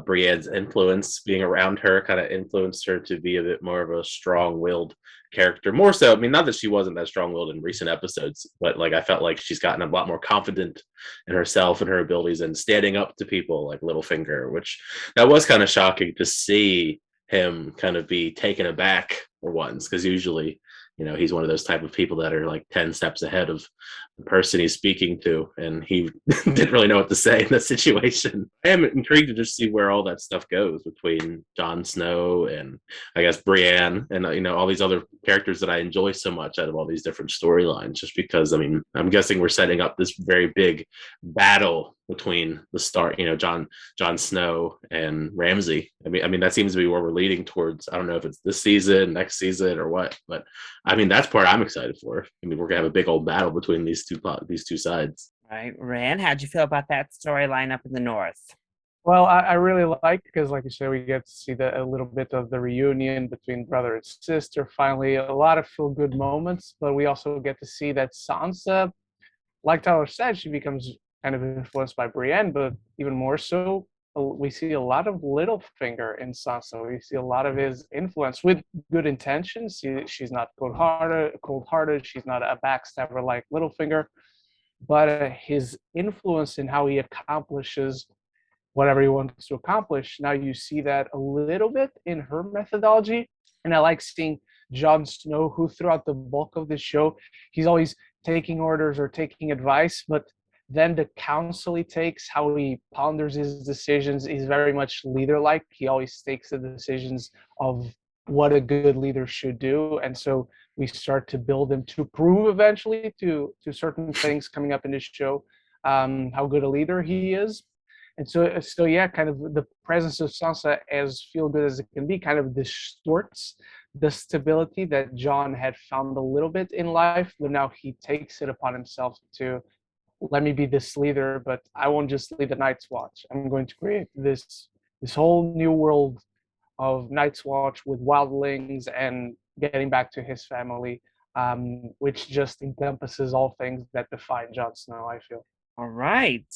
Speaker 2: Brienne's influence being around her kind of influenced her to be a bit more of a strong-willed character. More so, I mean, not that she wasn't that strong-willed in recent episodes, but like I felt like she's gotten a lot more confident in herself and her abilities and standing up to people like Littlefinger, which that was kind of shocking to see him kind of be taken aback for once, because usually he's one of those type of people that are like 10 steps ahead of the person he's speaking to, and he didn't really know what to say in that situation. I am intrigued to just see where all that stuff goes between Jon Snow and I guess Brienne and all these other characters that I enjoy so much out of all these different storylines, just because I'm guessing we're setting up this very big battle between the start, Jon Snow and Ramsay. I mean that seems to be where we're leading towards. I don't know if it's this season, next season, or what, but I mean that's part I'm excited for. I mean we're gonna have a big old battle between these two sides.
Speaker 1: Right, Ren, how'd you feel about that storyline up in the North?
Speaker 3: Well, I really like, because like you said, we get to see a little bit of the reunion between brother and sister. Finally, a lot of feel good moments, but we also get to see that Sansa, like Tyler said, she becomes kind of influenced by Brienne, but even more so, we see a lot of Littlefinger in Sansa. We see a lot of his influence with good intentions. She's not cold-hearted. She's not a backstabber like Littlefinger, but his influence in how he accomplishes whatever he wants to accomplish. Now you see that a little bit in her methodology, and I like seeing Jon Snow, who throughout the bulk of the show, he's always taking orders or taking advice, but then the counsel he takes, how he ponders his decisions, is very much leader-like. He always takes the decisions of what a good leader should do, and so we start to build him to prove eventually to certain things coming up in this show, how good a leader he is. And so yeah, kind of the presence of Sansa, as feel good as it can be, kind of distorts the stability that Jon had found a little bit in life, but now he takes it upon himself to let me be this leader, but I won't just lead the Night's Watch. I'm going to create this whole new world of Night's Watch with wildlings and getting back to his family, which just encompasses all things that define Jon Snow, I feel.
Speaker 1: All right.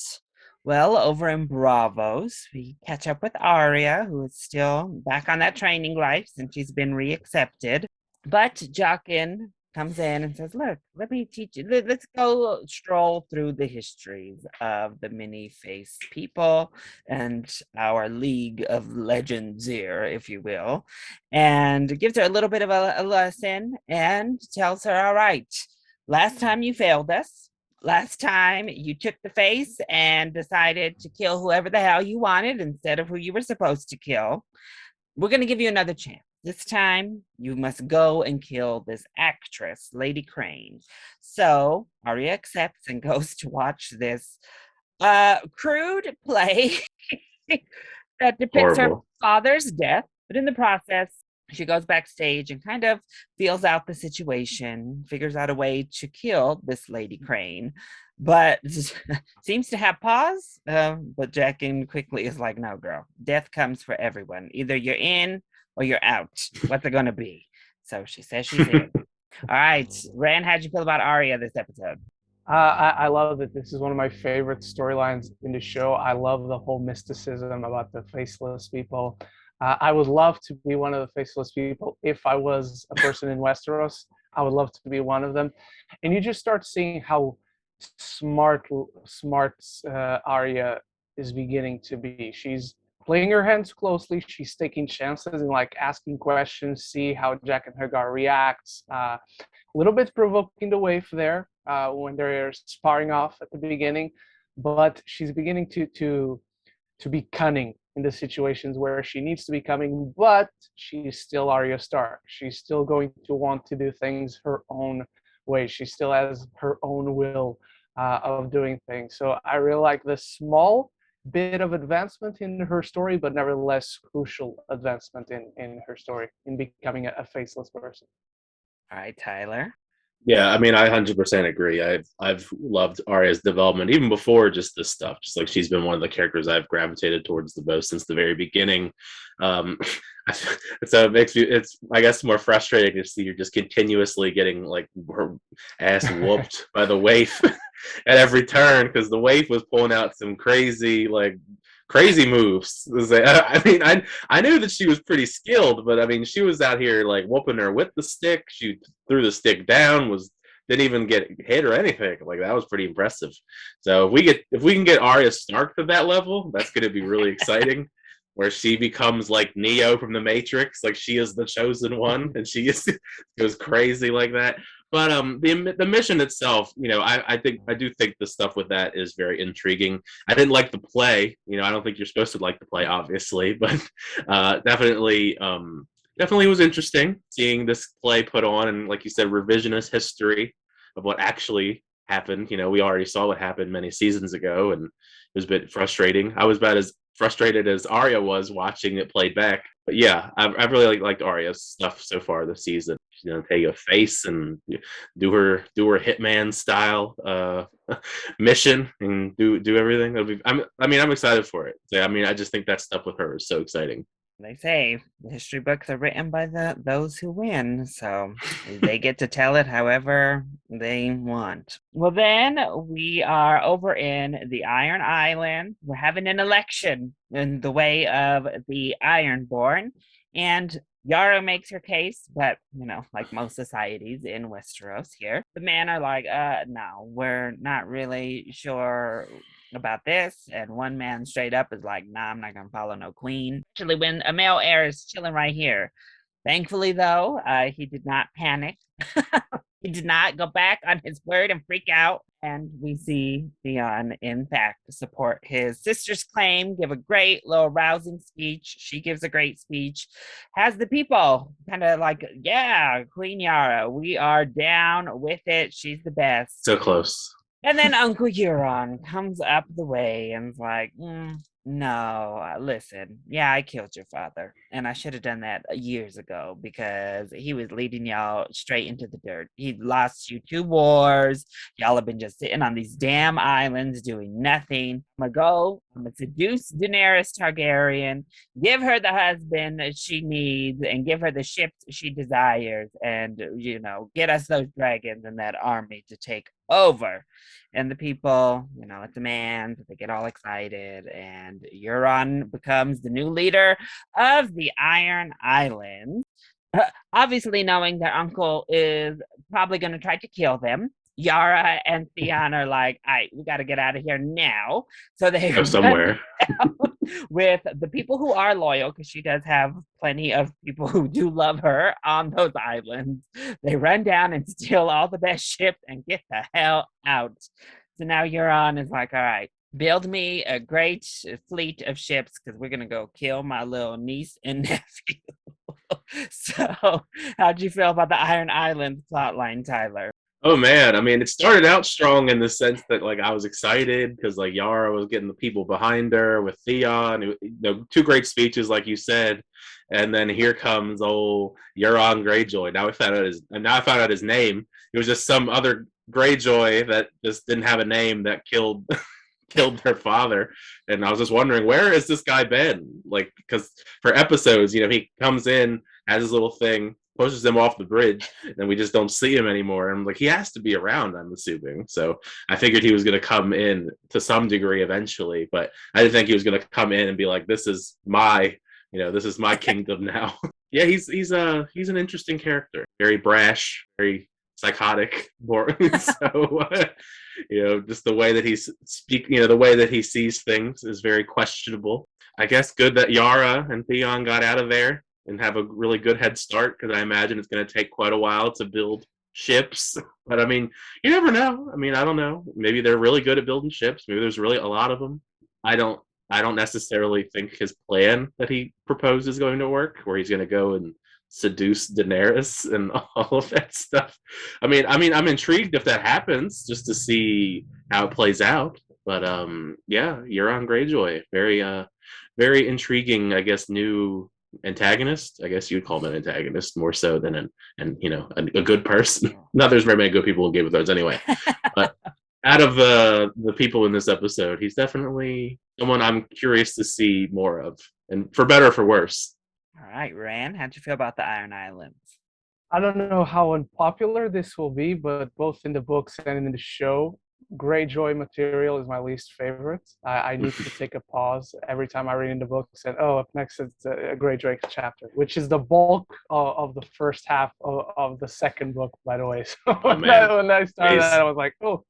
Speaker 1: Well, over in Bravos, we catch up with Arya, who is still back on that training life since she's been reaccepted. But Jaqen comes in and says, look, let me teach you. Let's go stroll through the histories of the many-faced people and our League of Legends here, if you will, and gives her a little bit of a lesson and tells her, all right, last time you failed us. Last time you took the face and decided to kill whoever the hell you wanted instead of who you were supposed to kill. We're going to give you another chance. This time you must go and kill this actress, Lady Crane. So Arya accepts and goes to watch this crude play that depicts her father's death, but in the process, she goes backstage and kind of feels out the situation, figures out a way to kill this Lady Crane, but seems to have pause. But Jaqen quickly is like, no, girl, death comes for everyone. Either you're in or you're out. What's it going to be? So she says she's in. All right, Ren, how'd you feel about Arya this episode?
Speaker 3: I love that this is one of my favorite storylines in the show. I love the whole mysticism about the faceless people. I would love to be one of the faceless people if I was a person in Westeros. I would love to be one of them. And you just start seeing how smart Arya is beginning to be. She's playing her hands closely. She's taking chances and like asking questions, see how Jack and Hagar reacts. A little bit provoking the wave there when they're sparring off at the beginning, but she's beginning to be cunning in the situations where she needs to be cunning, but she's still Arya Stark. She's still going to want to do things her own way. She still has her own will of doing things. So I really like this small bit of advancement in her story, but nevertheless crucial advancement in her story in becoming a faceless person.
Speaker 1: All right, Tyler.
Speaker 2: Yeah, I mean, I 100% agree. I've loved Arya's development even before just this stuff. Just like she's been one of the characters I've gravitated towards the most since the very beginning. Um, so it makes you, it's I guess more frustrating to see you're just continuously getting like her ass whooped by the waif at every turn because the waif was pulling out some crazy moves. I mean, I knew that she was pretty skilled, but I mean, she was out here like whooping her with the stick. She threw the stick down, didn't even get hit or anything. Like that was pretty impressive. So if we can get Arya Stark to that level, that's going to be really exciting. Where she becomes like Neo from the Matrix, like she is the chosen one, and she goes crazy like that. But the mission itself, I do think the stuff with that is very intriguing. I didn't like the play. I don't think you're supposed to like the play, obviously, but definitely was interesting seeing this play put on, and like you said, revisionist history of what actually happened. We already saw what happened many seasons ago, and it was a bit frustrating. I was about as frustrated as Arya was watching it played back. But yeah, I've really liked Arya's stuff so far this season. She's gonna take a face and do her Hitman style mission and do everything. I'm excited for it. So, I just think that stuff with her is so exciting.
Speaker 1: They say the history books are written by those who win, so they get to tell it however they want. Well, then we are over in the Iron Island. We're having an election in the way of the Ironborn, and Yara makes her case, but like most societies in Westeros here, the men are like, no, we're not really sure about this. And one man straight up is like, nah, I'm not gonna follow no queen. Actually, when a male heir is chilling right here. Thankfully, though, he did not panic. He did not go back on his word and freak out. And we see Theon, in fact, support his sister's claim, give a great little rousing speech. She gives a great speech, has the people kind of like, yeah, Queen Yara, we are down with it. She's the best.
Speaker 2: So close.
Speaker 1: And then Uncle Euron comes up the way and's like, no, listen, yeah, I killed your father. And I should have done that years ago because he was leading y'all straight into the dirt. He lost you 2 wars. Y'all have been just sitting on these damn islands doing nothing. I'm gonna seduce Daenerys Targaryen, give her the husband that she needs, and give her the ships she desires, and, get us those dragons and that army to take over. And the people, it demands, they get all excited, and Euron becomes the new leader of the Iron Islands. Obviously, knowing their uncle is probably going to try to kill them, Yara and Theon are like, all right, we got to get out of here now. So they
Speaker 2: go somewhere
Speaker 1: with the people who are loyal, because she does have plenty of people who do love her on those islands. They run down and steal all the best ships and get the hell out. So now Euron is like, all right, build me a great fleet of ships because we're going to go kill my little niece and nephew. So how'd you feel about the Iron Islands plotline, Tyler?
Speaker 2: Oh man, it started out strong in the sense that like I was excited because like Yara was getting the people behind her with Theon, 2 great speeches like you said, and then here comes old Euron Greyjoy. Now I found out his name. It was just some other Greyjoy that just didn't have a name that killed their father, and I was just wondering where has this guy been? Like because for episodes, he comes in, has his little thing, pushes him off the bridge, and we just don't see him anymore. And I'm like, he has to be around, I'm assuming. So I figured he was going to come in to some degree eventually, but I didn't think he was going to come in and be like, this is my kingdom now. Yeah, he's an interesting character. Very brash, very psychotic. So just the way that he's the way that he sees things is very questionable. I guess good that Yara and Theon got out of there and have a really good head start, because I imagine it's going to take quite a while to build ships. But I mean, you never know. I mean, I don't know. Maybe they're really good at building ships. Maybe there's really a lot of them. I don't. I don't necessarily think his plan that he proposed is going to work, where he's going to go and seduce Daenerys and all of that stuff. I'm intrigued if that happens, just to see how it plays out. But yeah, Euron Greyjoy, very intriguing. I guess new antagonist. I guess you'd call him an antagonist more so than a good person. Not there's very many good people in Game of Thrones anyway, but out of the people in this episode, he's definitely someone I'm curious to see more of, and for better or for worse.
Speaker 1: All right, Ran, how'd you feel about the Iron Islands?
Speaker 3: I don't know how unpopular this will be, but both in the books and in the show, Greyjoy material is my least favorite. I need to take a pause every time I read in the books and, up next it's a Greyjoy chapter, which is the bulk of the first half of the second book, by the way. So when I started that, I was like, oh,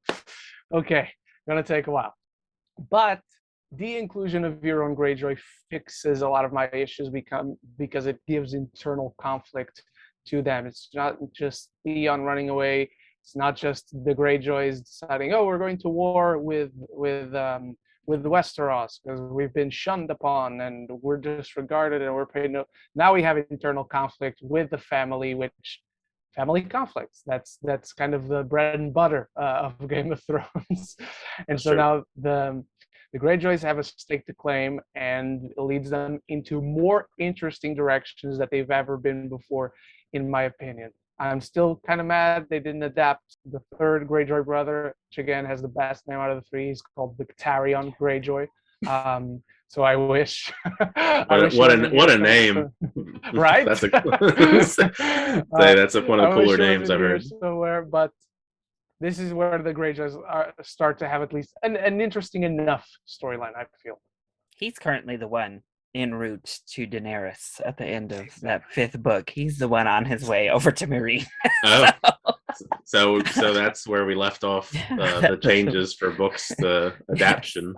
Speaker 3: okay, gonna take a while. But the inclusion of Euron Greyjoy fixes a lot of my issues because it gives internal conflict to them. It's not just Theon running away. It's not just the Greyjoys deciding, oh, we're going to war with Westeros because we've been shunned upon and we're disregarded and we're paid no. Now we have internal conflict with the family, which family conflicts. That's kind of the bread and butter of Game of Thrones. And so now the Greyjoys have a stake to claim, and it leads them into more interesting directions that they've ever been before, in my opinion. I'm still kind of mad they didn't adapt the third Greyjoy brother, which again has the best name out of the three. He's called Victarion Greyjoy. So I wish.
Speaker 2: What a name,
Speaker 3: right?
Speaker 2: That's one of the cooler names I've heard.
Speaker 3: Somewhere, but this is where the Greyjoys start to have at least an interesting enough storyline, I feel.
Speaker 1: He's currently the one en route to Daenerys at the end of that 5th book. He's the one on his way over to Meereen.
Speaker 2: So that's where we left off the changes for books, the adaptation.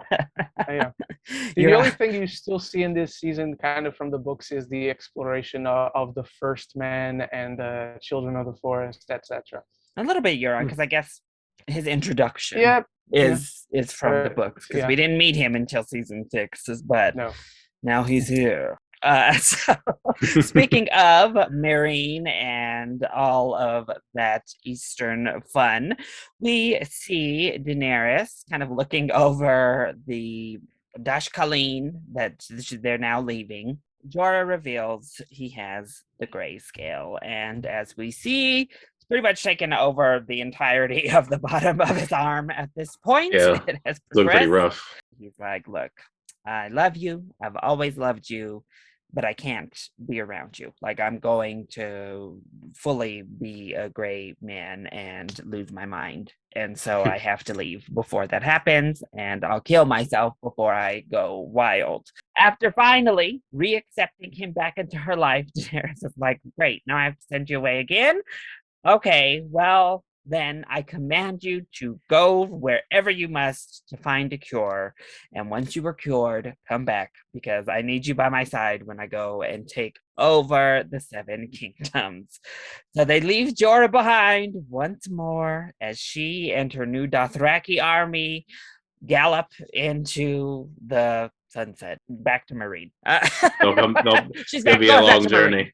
Speaker 3: Yeah. The only thing you still see in this season, kind of from the books, is the exploration of the First Man and the Children of the Forest, etc.
Speaker 1: A little bit Euron, because I guess his introduction is from the books, because we didn't meet him until season 6, but now he's here. So, speaking of Meereen and all of that Eastern fun, we see Daenerys kind of looking over the Dash Colleen that they're now leaving. Jorah reveals he has the grayscale, and as we see, it's pretty much taken over the entirety of the bottom of his arm at this point.
Speaker 2: Yeah,
Speaker 1: it has
Speaker 2: looking pretty rough.
Speaker 1: He's like, look, I love you. I've always loved you, but I can't be around you. Like, I'm going to fully be a gray man and lose my mind. And so I have to leave before that happens, and I'll kill myself before I go wild. After finally reaccepting him back into her life, Daenerys is like, great, now I have to send you away again? Okay, well, then I command you to go wherever you must to find a cure. And once you are cured, come back, because I need you by my side when I go and take over the 7 kingdoms. So they leave Jorah behind once more as she and her new Dothraki army gallop into the sunset. Back to Meereen.
Speaker 2: She's going to be a long journey.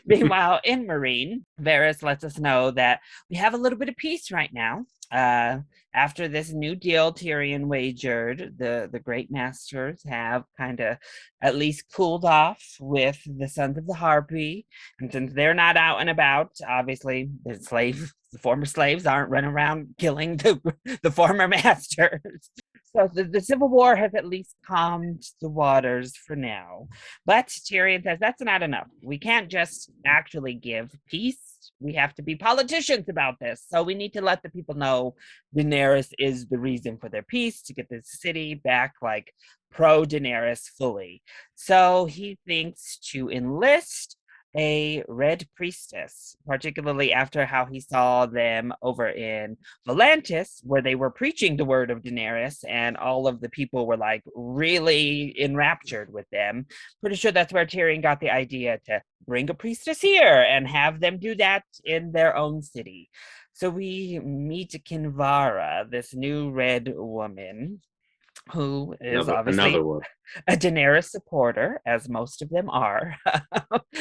Speaker 1: Meanwhile, in Meereen, Varys lets us know that we have a little bit of peace right now. After this new deal Tyrion wagered, the Great Masters have kind of at least cooled off with the Sons of the Harpy. And since they're not out and about, obviously, the former slaves aren't running around killing the former masters. So the Civil War has at least calmed the waters for now. But Tyrion says that's not enough. We can't just actually give peace. We have to be politicians about this. So we need to let the people know Daenerys is the reason for their peace, to get the city back like pro-Daenerys fully. So he thinks to enlist a red priestess, particularly after how he saw them over in Volantis, where they were preaching the word of Daenerys, and all of the people were like really enraptured with them. Pretty sure that's where Tyrion got the idea to bring a priestess here and have them do that in their own city. So we meet Kinvara, this new red woman, who is obviously
Speaker 2: Another one.
Speaker 1: a Daenerys supporter, as most of them are.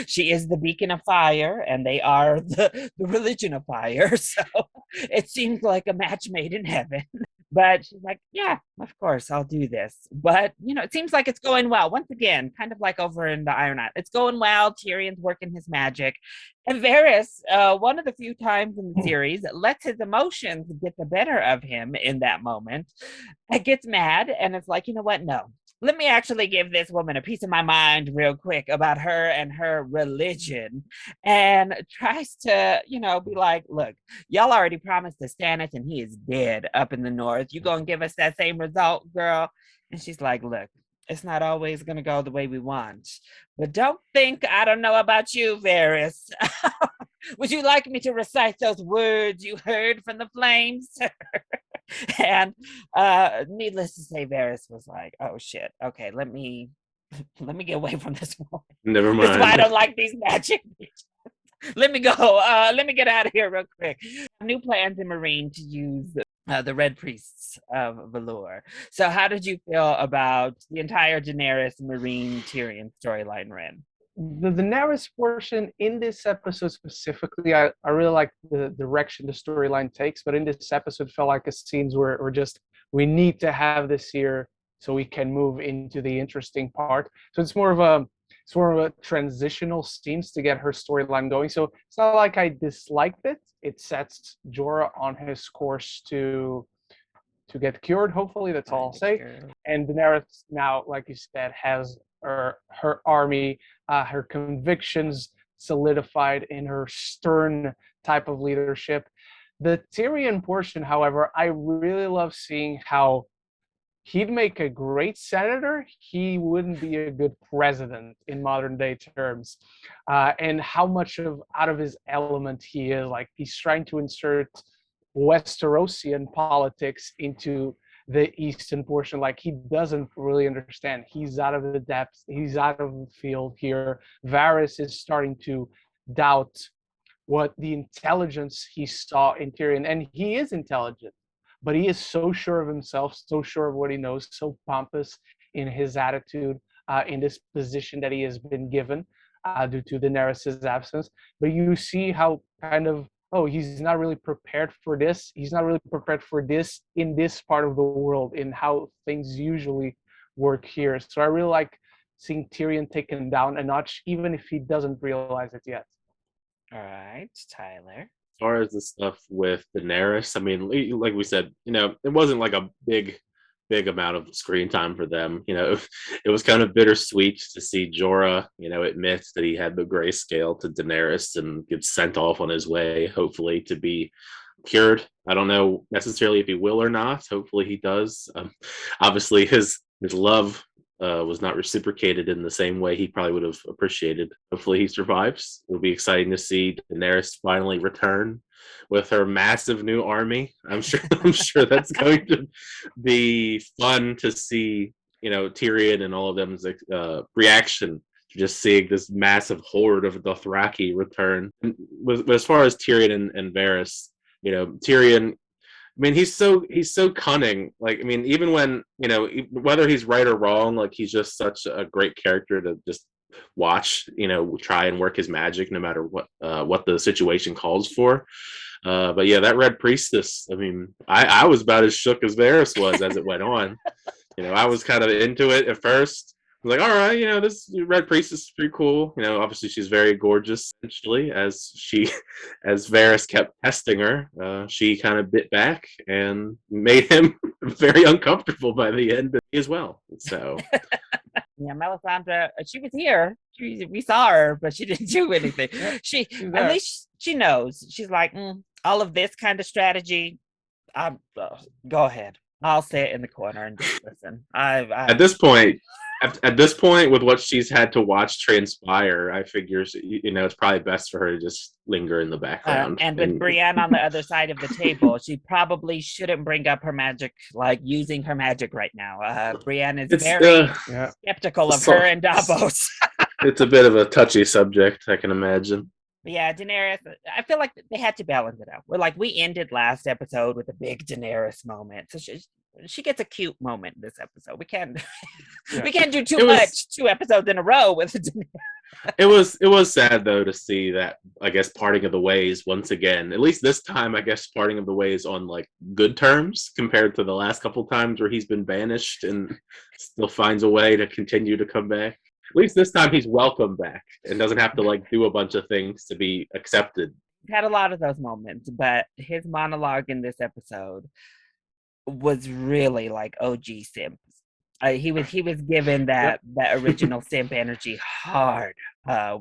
Speaker 1: She is the beacon of fire, and they are the religion of fire. So it seems like a match made in heaven. But she's like, yeah, of course, I'll do this. But, it seems like it's going well. Once again, kind of like over in the Iron Isle. It's going well. Tyrion's working his magic. And Varys, one of the few times in the series, lets his emotions get the better of him in that moment. It gets mad, and it's like, you know what? No. Let me actually give this woman a piece of my mind real quick about her and her religion, and tries to, be like, look, y'all already promised to Stannis and he is dead up in the north. You gonna give us that same result, girl? And she's like, look, it's not always gonna go the way we want. But don't think I don't know about you, Varys. Would you like me to recite those words you heard from the flames? And needless to say, Varys was like, oh shit, okay, let me get away from this woman.
Speaker 2: Never mind.
Speaker 1: That's why I don't like these magic bitches. Let me go. Let me get out of here real quick. New plans in Marine to use the Red Priests of Valor. So how did you feel about the entire Daenerys Marine Tyrion storyline, Ren?
Speaker 3: The Daenerys portion in this episode specifically, I really like the direction the storyline takes, but in this episode felt like a scenes where we need to have this here so we can move into the interesting part. So it's more of a transitional scenes to get her storyline going. So it's not like I disliked it. It sets Jorah on his course to get cured, hopefully. That's all I'll say. And Daenerys now, like you said, has her army, her convictions solidified in her stern type of leadership. The Tyrion portion, however, I really love seeing how he'd make a great senator. He wouldn't be a good president in modern day terms, and how much out of his element he is. Like, he's trying to insert Westerosian politics into the eastern portion. Like, he doesn't really understand. He's out of the depth. He's out of the field here. Varys is starting to doubt what the intelligence he saw in Tyrion, and he is intelligent, but he is so sure of himself, so sure of what he knows, so pompous in his attitude, in this position that he has been given due to Daenerys' absence. But you see how kind of, he's not really prepared for this. He's not really prepared for this in this part of the world, in how things usually work here. So I really like seeing Tyrion taken down a notch, even if he doesn't realize it yet.
Speaker 1: All right, Tyler.
Speaker 2: As far as the stuff with Daenerys, I mean, like we said, it wasn't like a big amount of screen time for them. It was kind of bittersweet to see Jorah, admit that he had the grayscale to Daenerys and get sent off on his way, hopefully to be cured. I don't know necessarily if he will or not. Hopefully he does. Obviously his love was not reciprocated in the same way he probably would have appreciated. Hopefully he survives. It'll be exciting to see Daenerys finally return with her massive new army. I'm sure that's going to be fun to see, Tyrion and all of them's reaction to just seeing this massive horde of Dothraki return. As far as Tyrion and Varys, Tyrion, I mean, he's so cunning. Like, I mean, even when, whether he's right or wrong, like, he's just such a great character to just watch, try and work his magic no matter what the situation calls for. But yeah, that Red Priestess, I mean, I was about as shook as Varys was as it went on. I was kind of into it at first. I was like, all right, this Red Priestess is pretty cool. Obviously she's very gorgeous. Essentially, as Varys kept testing her, she kind of bit back and made him very uncomfortable by the end as well. So.
Speaker 1: Yeah, Melisandre, she was here. We saw her, but she didn't do anything. At least she knows. She's like, all of this kind of strategy. Go ahead. I'll sit in the corner and just listen.
Speaker 2: At this point, At this point, with what she's had to watch transpire, I figure it's probably best for her to just linger in the background.
Speaker 1: And with Brienne on the other side of the table, she probably shouldn't bring up her magic, like using her magic right now. Brienne is very skeptical of her and Davos.
Speaker 2: It's a bit of a touchy subject, I can imagine.
Speaker 1: But yeah, Daenerys, I feel like they had to balance it out. We ended last episode with a big Daenerys moment. So she gets a cute moment this episode. We can't do too much 2 episodes in a row with Daenerys.
Speaker 2: It was sad though to see that, I guess, parting of the ways once again. At least this time, I guess, parting of the ways on like good terms compared to the last couple times where he's been banished and still finds a way to continue to come back. At least this time he's welcome back and doesn't have to like do a bunch of things to be accepted.
Speaker 1: Had a lot of those moments, but his monologue in this episode was really like OG simp. He was given that original simp energy hard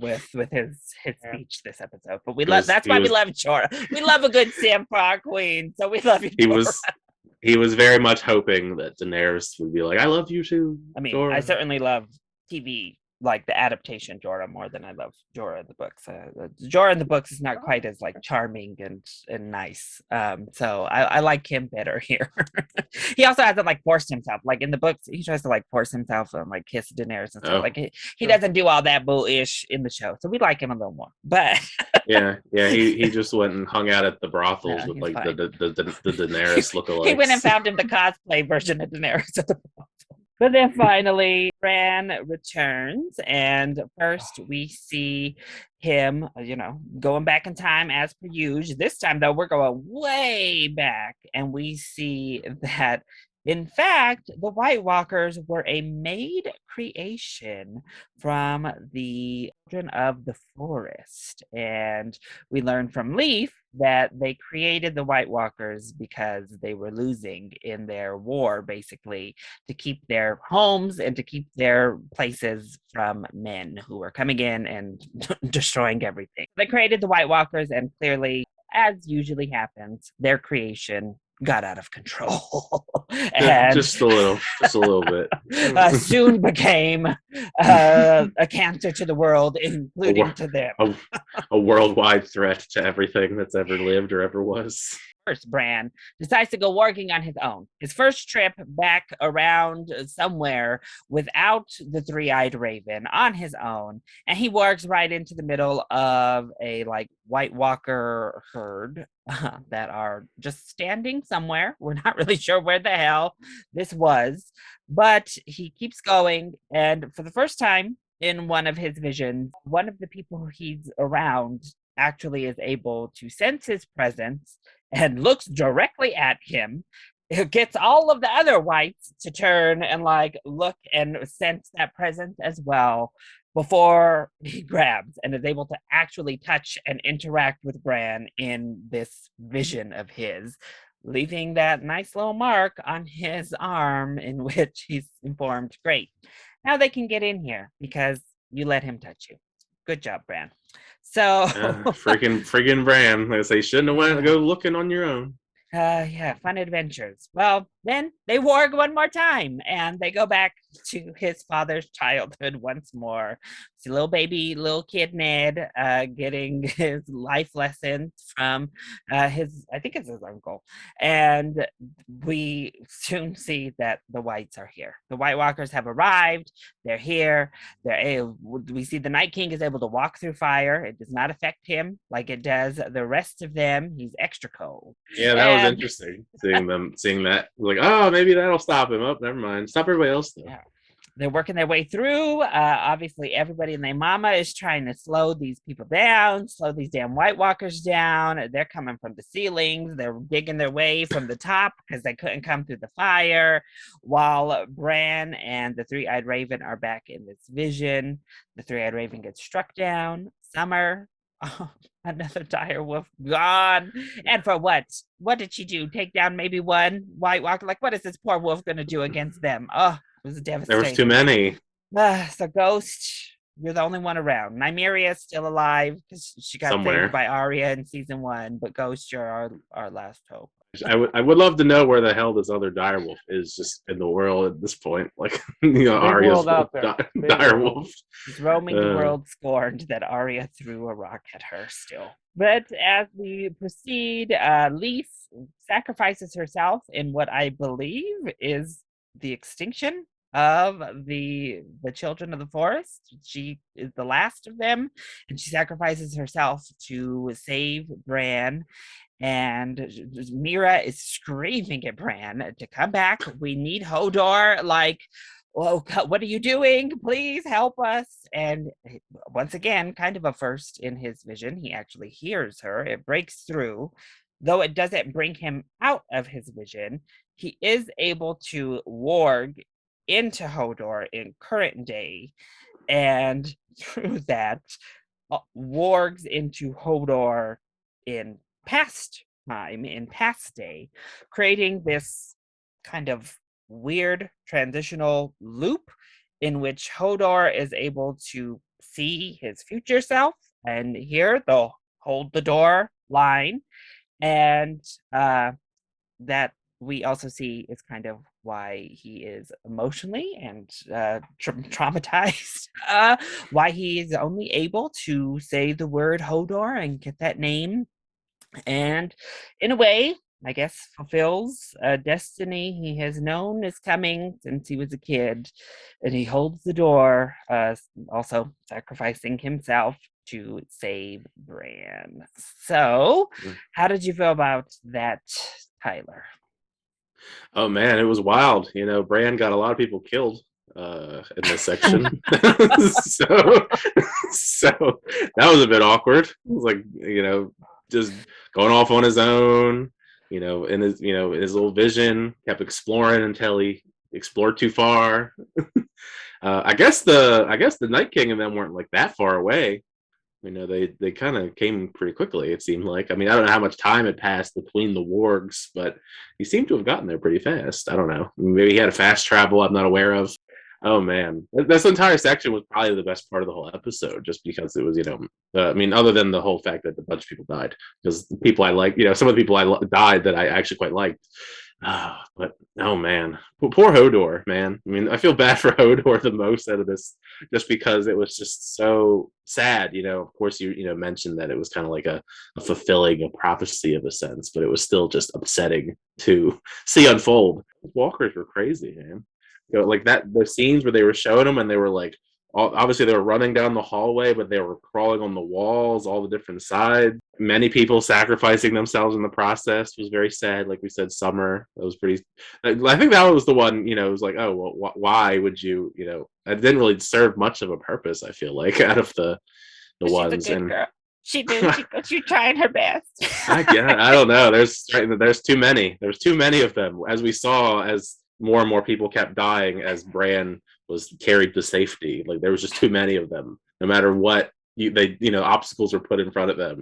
Speaker 1: with his speech this episode. But that's why we love Jorah. We love a good simp for our queen, so we love you.
Speaker 2: He was very much hoping that Daenerys would be like, "I love you too."
Speaker 1: I mean,
Speaker 2: Jorah.
Speaker 1: I certainly love TV, like the adaptation Jorah, more than I love Jorah in the books. Jorah in the books is not quite as like charming and nice. So I like him better here. He also hasn't like forced himself. Like in the books, he tries to like force himself and like kiss Daenerys and stuff. Like he doesn't do all that bullish in the show. So we like him a little more. But
Speaker 2: yeah, he just went and hung out at the brothels with like the Daenerys lookalikes.
Speaker 1: He went and found him the cosplay version of Daenerys at the brothel. But then finally, Bran returns, and first we see him, going back in time as per usual. This time, though, we're going way back, and we see that, in fact, the White Walkers were a made creation from the children of the forest. And we learn from Leaf that they created the White Walkers because they were losing in their war, basically, to keep their homes and to keep their places from men who were coming in and destroying everything. They created the White Walkers, and clearly, as usually happens, their creation got out of control. And
Speaker 2: just a little bit.
Speaker 1: Soon became a cancer to the world, including to them.
Speaker 2: A worldwide threat to everything that's ever lived or ever was.
Speaker 1: First, Bran decides to go working on his own. His first trip back around somewhere without the three-eyed raven, on his own, and he works right into the middle of a like White Walker herd that are just standing somewhere. We're not really sure where the hell this was, but he keeps going, and for the first time in one of his visions, one of the people he's around actually is able to sense his presence and looks directly at him. It gets all of the other whites to turn and like look and sense that presence as well before he grabs and is able to actually touch and interact with Bran in this vision of his, leaving that nice little mark on his arm in which he's informed, great, now they can get in here because you let him touch you. Good job, Bran. So
Speaker 2: freaking Bran. They say shouldn't have went go looking on your own.
Speaker 1: Yeah, fun adventures. Well, then they warg one more time and they go back to his father's childhood once more. See little kid Ned getting his life lessons from I think it's his uncle. And we soon see that the whites are here. The White Walkers have arrived. They're here. We see the Night King is able to walk through fire. It does not affect him like it does the rest of them. He's extra cold.
Speaker 2: Yeah, that was interesting. Seeing that. Like, oh, maybe that'll stop him. Oh, never mind. Stop everybody else though.
Speaker 1: Yeah. They're working their way through. Obviously, everybody and their mama is trying to slow these people down, slow these damn White Walkers down. They're coming from the ceilings. They're digging their way from the top because they couldn't come through the fire. While Bran and the Three-Eyed Raven are back in this vision. The Three-Eyed Raven gets struck down. Summer. Oh, another dire wolf gone. And for what? What did she do? Take down maybe one White Walker? Like, what is this poor wolf going to do against them? Oh, it was devastating.
Speaker 2: There was too many.
Speaker 1: So Ghost, you're the only one around. Nymeria's still alive because she got saved by Arya in season 1, but Ghost, you're our last hope.
Speaker 2: I would love to know where the hell this other direwolf is just in the world at this point. Like,
Speaker 3: Big
Speaker 2: Arya's
Speaker 3: world out there. Big
Speaker 2: direwolf.
Speaker 3: world.
Speaker 1: She's roaming the world scorned that Arya threw a rock at her still. But as we proceed, Leaf sacrifices herself in what I believe is the extinction of the children of the forest. She is the last of them, and she sacrifices herself to save Bran. And Mira is screaming at Bran to come back. We need Hodor. Like, oh, what are you doing? Please help us. And once again, kind of a first in his vision, he actually hears her. It breaks through, though it doesn't bring him out of his vision. He is able to warg into Hodor in current day, and through that, wargs into Hodor in past time, in past day, creating this kind of weird transitional loop in which Hodor is able to see his future self and hear the hold the door line. And that we also see is kind of why he is emotionally and traumatized, why he is only able to say the word Hodor and get that name, and in a way, I guess, fulfills a destiny he has known is coming since he was a kid, and he holds the door, also sacrificing himself to save Bran. So, how did you feel about that, Tyler?
Speaker 2: Oh man, it was wild. Bran got a lot of people killed in this section. so so that was a bit awkward. It was like, just going off on his own, in his little vision, kept exploring until he explored too far. I guess the Night King and them weren't like that far away. They kind of came pretty quickly, it seemed like. I mean, I don't know how much time had passed between the wargs, but he seemed to have gotten there pretty fast. I don't know. Maybe he had a fast travel I'm not aware of. Oh man, this entire section was probably the best part of the whole episode, just because it was, I mean, other than the whole fact that a bunch of people died, because the people I like, some of the people died that I actually quite liked. But oh man, poor Hodor, man. I mean, I feel bad for Hodor the most out of this, just because it was just so sad. Of course, you mentioned that it was kind of like a fulfilling a prophecy of a sense, but it was still just upsetting to see unfold. Walkers were crazy, man. Like that, the scenes where they were showing them and they were like, obviously they were running down the hallway, but they were crawling on the walls, all the different sides. Many people sacrificing themselves in the process was very sad. Like we said, Summer, that was pretty. I think that was the one. It was like, oh, well, why would you? It didn't really serve much of a purpose. I feel like out of the ones.
Speaker 1: She's a good girl. She did. She's trying her best.
Speaker 2: I don't know. There's too many. There's too many of them, as we saw as more and more people kept dying as Bran was carried to safety. Like there was just too many of them. No matter what obstacles were put in front of them.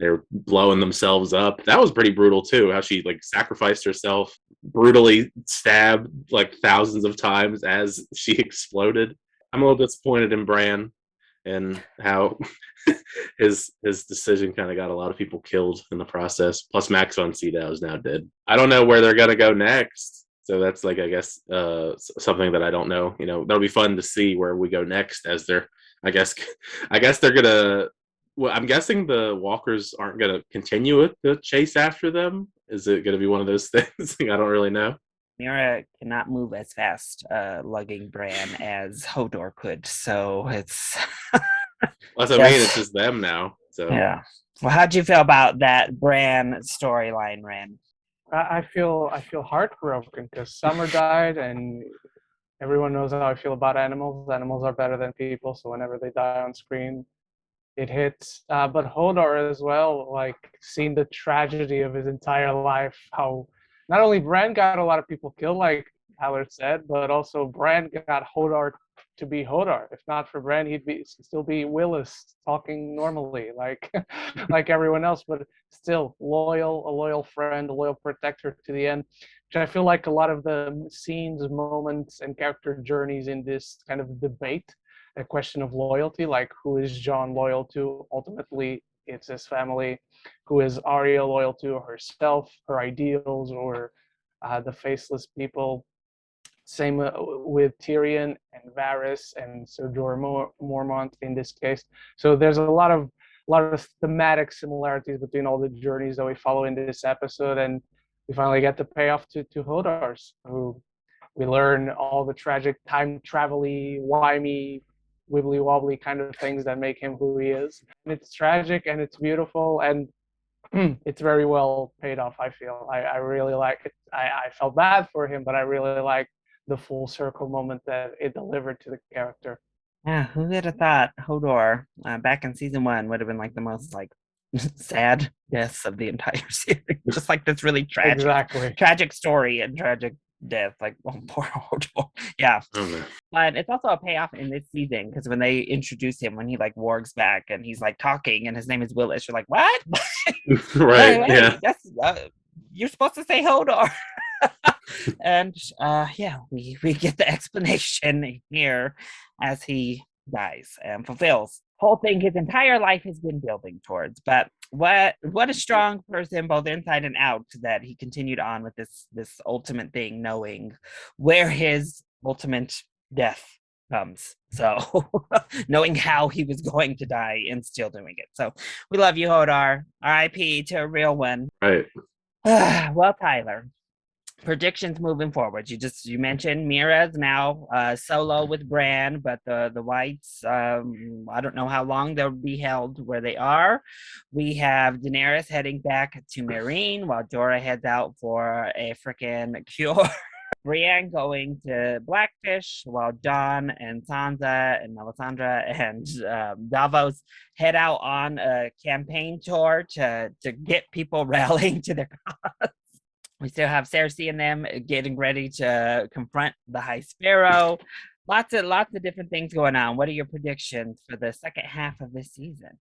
Speaker 2: They're blowing themselves up. That was pretty brutal too. How she like sacrificed herself, brutally stabbed like thousands of times as she exploded. I'm a little disappointed in Bran and how his decision kind of got a lot of people killed in the process. Plus Max von Sydow is now dead. I don't know where they're gonna go next. So that's like, I guess, something that I don't know. That'll be fun to see where we go next. As they're, I guess they're gonna. Well, I'm guessing the walkers aren't gonna continue with the chase after them. Is it gonna be one of those things? I don't really know.
Speaker 1: Mira cannot move as fast, lugging Bran as Hodor could. So it's.
Speaker 2: That's what I mean. It's just them now. So
Speaker 1: yeah. Well, how'd you feel about that Bran storyline, Ren?
Speaker 3: I feel heartbroken because Summer died, and everyone knows how I feel about animals. Animals are better than people, so whenever they die on screen, it hits. But Hodor as well, like seeing the tragedy of his entire life, how not only Bran got a lot of people killed, like Tyler said, but also Bran got Hodor to be Hodor. If not for Bran, he'd still be Willis talking normally, like like everyone else, but still a loyal friend, a loyal protector to the end. Which I feel like a lot of the scenes, moments, and character journeys in this kind of debate, a question of loyalty, like who is Jon loyal to? Ultimately, it's his family. Who is Arya loyal to? Herself, her ideals, or the faceless people? Same with Tyrion and Varys and Sir Jorah Mormont in this case. So there's a lot of thematic similarities between all the journeys that we follow in this episode, and we finally get the payoff to HODORs, who we learn all the tragic time travel-y, wimey, wibbly wobbly kind of things that make him who he is. And it's tragic and it's beautiful and it's very well paid off, I feel. I really like it. I felt bad for him, but I really like the full circle moment that it delivered to the character.
Speaker 1: Yeah, who would have thought Hodor back in season 1 would have been like the most like sad deaths of the entire series? Just like this really tragic story and tragic death. Like, oh, poor Hodor. Yeah. But it's also a payoff in this season because when they introduce him, when he like wargs back and he's like talking and his name is Willis, you're like, what?
Speaker 2: Right.
Speaker 1: Hey,
Speaker 2: yeah.
Speaker 1: That's you're supposed to say Hodor. And yeah, we get the explanation here as he dies and fulfills whole thing his entire life has been building towards. But what a strong person, both inside and out, that he continued on with this ultimate thing, knowing where his ultimate death comes. So knowing how he was going to die and still doing it. So we love you, Hodor. R.I.P. to a real one.
Speaker 2: Right.
Speaker 1: Well, Tyler, predictions moving forward. You mentioned Mira's now solo with Bran, but the Whites, I don't know how long they'll be held where they are. We have Daenerys heading back to Meereen while Jorah heads out for a freaking cure. Brienne going to Blackfish while Jon and Sansa and Melisandre and Davos head out on a campaign tour to get people rallying to their cause. We still have Cersei and them getting ready to confront the High Sparrow. Lots of different things going on. What are your predictions for the second half of this season?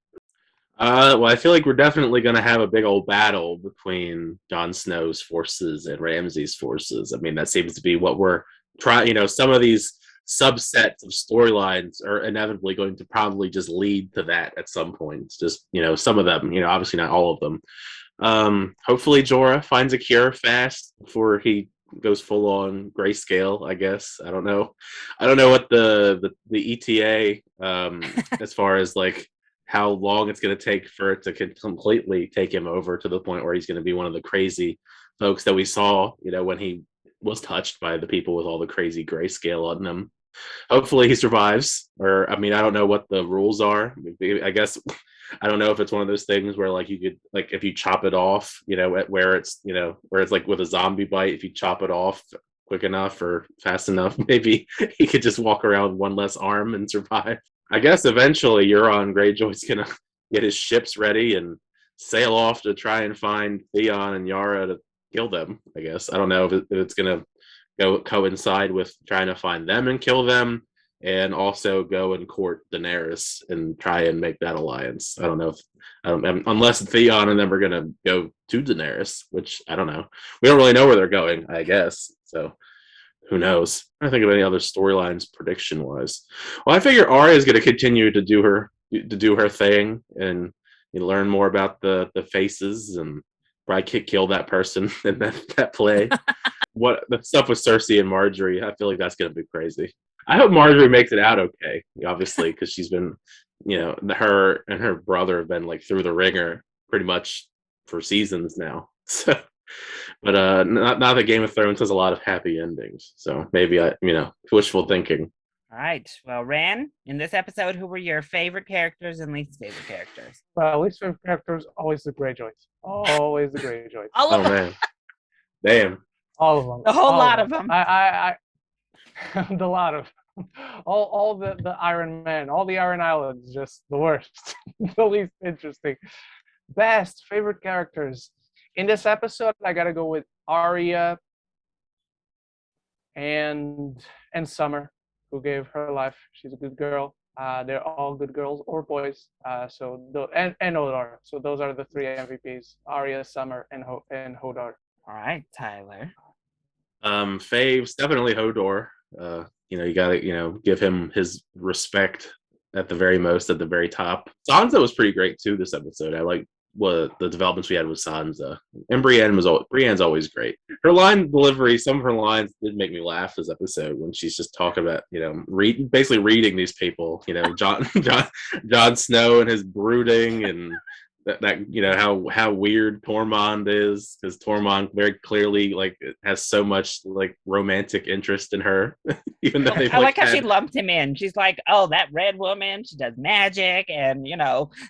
Speaker 2: Well, I feel like we're definitely going to have a big old battle between Jon Snow's forces and Ramsay's forces. I mean, that seems to be what we're trying. Some of these subsets of storylines are inevitably going to probably just lead to that at some point. Just some of them. Obviously not all of them. Hopefully Jorah finds a cure fast before he goes full on grayscale, I guess. I don't know what the ETA as far as like how long it's going to take for it to completely take him over to the point where he's going to be one of the crazy folks that we saw, when he was touched by the people with all the crazy grayscale on them. Hopefully he survives, or I mean, I don't know what the rules are. I guess I don't know if it's one of those things where like you could, like, if you chop it off, where it's like with a zombie bite, if you chop it off quick enough or fast enough, maybe he could just walk around with one less arm and survive. I guess eventually Euron Greyjoy's gonna get his ships ready and sail off to try and find Theon and Yara to kill them. I guess I don't know if it's gonna go coincide with trying to find them and kill them, and also go and court Daenerys and try and make that alliance. I don't know if unless Theon and them are gonna go to Daenerys, which I don't know. We don't really know where they're going, I guess. So who knows? I don't think of any other storylines prediction wise. Well, I figure Arya is going to continue to do her thing and learn more about the faces and probably kill that person in that play. What the stuff with Cersei and Marjorie, I feel like that's going to be crazy. I hope Marjorie makes it out okay, obviously, because she's been, her and her brother have been like through the ringer pretty much for seasons now. So, but not that Game of Thrones has a lot of happy endings. So maybe wishful thinking.
Speaker 1: All right. Well, Ren, in this episode, who were your favorite characters and least favorite characters?
Speaker 3: Well, least favorite characters, always the Greyjoys. Always the Greyjoys.
Speaker 2: Oh man, damn.
Speaker 3: All of them.
Speaker 1: A whole lot of them.
Speaker 3: I the lot of all the Iron Men, all the Iron Islands, just the worst, the least interesting. Best favorite characters in this episode, I gotta go with Arya and Summer, who gave her life. She's a good girl. They're all good girls or boys. And HODOR. So those are the three MVPs: Arya, Summer, and HODOR.
Speaker 1: All right, Tyler.
Speaker 2: Faves, definitely HODOR. You gotta give him his respect at the very most, at the very top. Sansa was pretty great too this episode. I like what the developments we had with Sansa. And Brienne's always great. Her line delivery, some of her lines did make me laugh this episode when she's just talking about, basically reading these people, Jon Snow and his brooding, and that how weird Tormund is, because Tormund very clearly like has so much like romantic interest in her, even though they've
Speaker 1: I like how she lumped him in. She's like, "Oh, that red woman, she does magic, and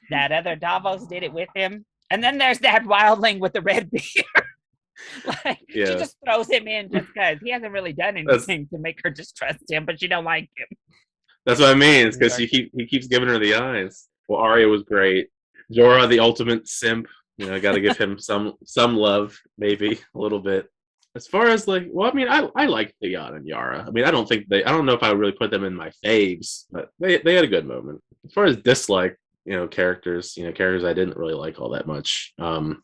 Speaker 1: that other Davos did it with him." And then there's that wildling with the red beard. She just throws him in just because he hasn't really done anything to make her distrust him, but she don't like him.
Speaker 2: That's what I mean. It's because he keeps giving her the eyes. Well, Arya was great. Jorah, the ultimate simp. Got to give him some love, maybe a little bit. As far as I like Theon and Yara. I don't know if I really put them in my faves, but they had a good moment. As far as dislike, characters I didn't really like all that much. Euron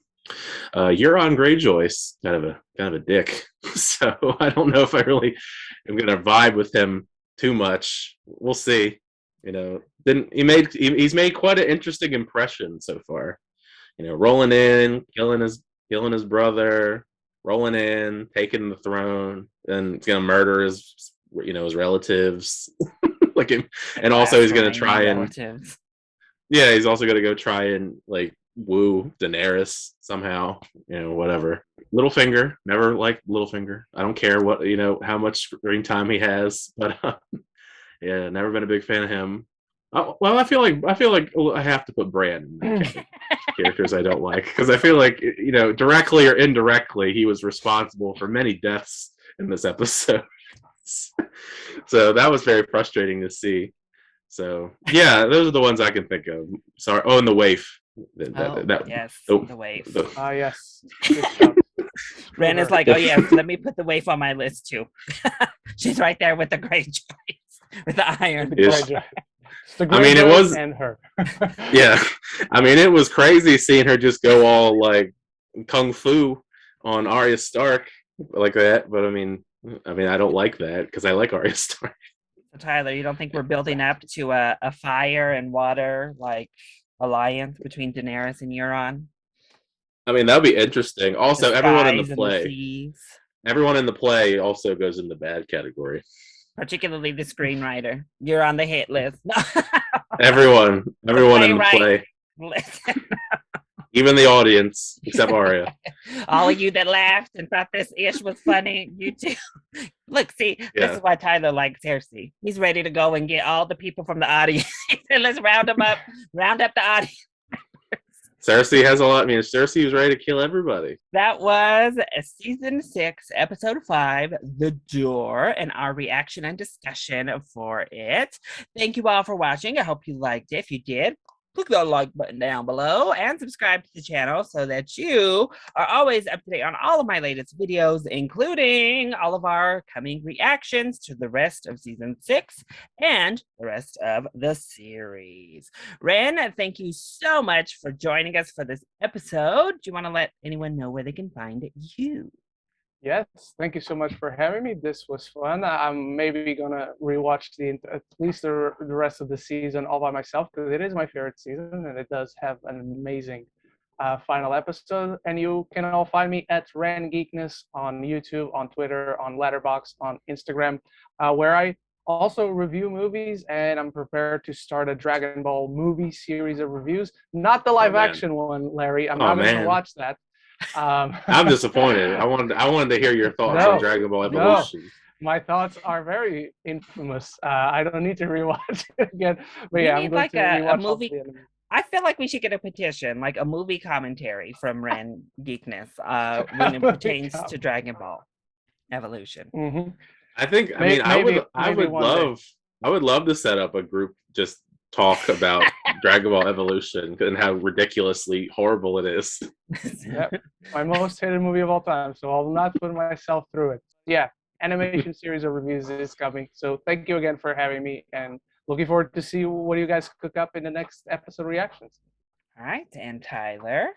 Speaker 2: Greyjoy's kind of a dick, so I don't know if I really am gonna vibe with him too much. We'll see. He's made quite an interesting impression so far. Rolling in, killing his brother, rolling in, taking the throne, and he's gonna murder his relatives. And also he's gonna try relatives. He's also gonna go try and woo Daenerys somehow. Whatever. Littlefinger, never liked Littlefinger. I don't care what how much screen time he has, but never been a big fan of him. Well, I feel like I have to put Bran in that characters I don't like, because I feel like directly or indirectly he was responsible for many deaths in this episode. So that was very frustrating to see. So those are the ones I can think of. Sorry. Oh, and the waif.
Speaker 1: The waif.
Speaker 3: Yes.
Speaker 1: Ren is like, oh yes, let me put the waif on my list too. She's right there with the Greyjoys, with the iron.
Speaker 3: It was and her.
Speaker 2: It was crazy seeing her just go all like kung fu on Arya Stark like that. But I don't like that, because I like Arya Stark.
Speaker 1: So Tyler, you don't think we're building up to a fire and water alliance between Daenerys and Euron?
Speaker 2: That'd be interesting. Also, everyone in the play also goes in the bad category.
Speaker 1: Particularly the screenwriter. You're on the hit list.
Speaker 2: everyone in the play.
Speaker 1: Listen.
Speaker 2: Even the audience, except Arya.
Speaker 1: All of you that laughed and thought this ish was funny, you too. Look, see, this is why Tyler likes Cersei. He's ready to go and get all the people from the audience and let's round up the audience.
Speaker 2: Cersei has a lot. Cersei was ready to kill everybody.
Speaker 1: That was season 6, episode 5, The Door, and our reaction and discussion for it. Thank you all for watching. I hope you liked it. If you did, click that like button down below and subscribe to the channel so that you are always up to date on all of my latest videos, including all of our coming reactions to the rest of season 6 and the rest of the series. Ren, thank you so much for joining us for this episode. Do you want to let anyone know where they can find you?
Speaker 3: Yes, thank you so much for having me. This was fun. I'm maybe gonna rewatch at least the rest of the season all by myself, because it is my favorite season and it does have an amazing final episode. And you can all find me at Ren Geekness on YouTube, on Twitter, on Letterboxd, on Instagram, where I also review movies, and I'm prepared to start a Dragon Ball movie series of reviews. Not the live action one, Larry. I'm not going to watch that.
Speaker 2: I'm disappointed. I wanted to hear your thoughts on Dragon Ball Evolution.
Speaker 3: My thoughts are very infamous. I don't need to rewatch it again. But I'm going to rewatch
Speaker 1: a movie. I feel like we should get a petition, like a movie commentary from Ren Geekness when it pertains to Dragon Ball Evolution.
Speaker 3: Mm-hmm.
Speaker 2: I think. I would love to set up a group just talk about Dragon Ball Evolution and how ridiculously horrible it is.
Speaker 3: Yep. My most hated movie of all time, so I'll not put myself through it. Yeah, animation series of reviews is coming. So thank you again for having me, and looking forward to see what you guys cook up in the next episode reactions.
Speaker 1: All right, and Tyler.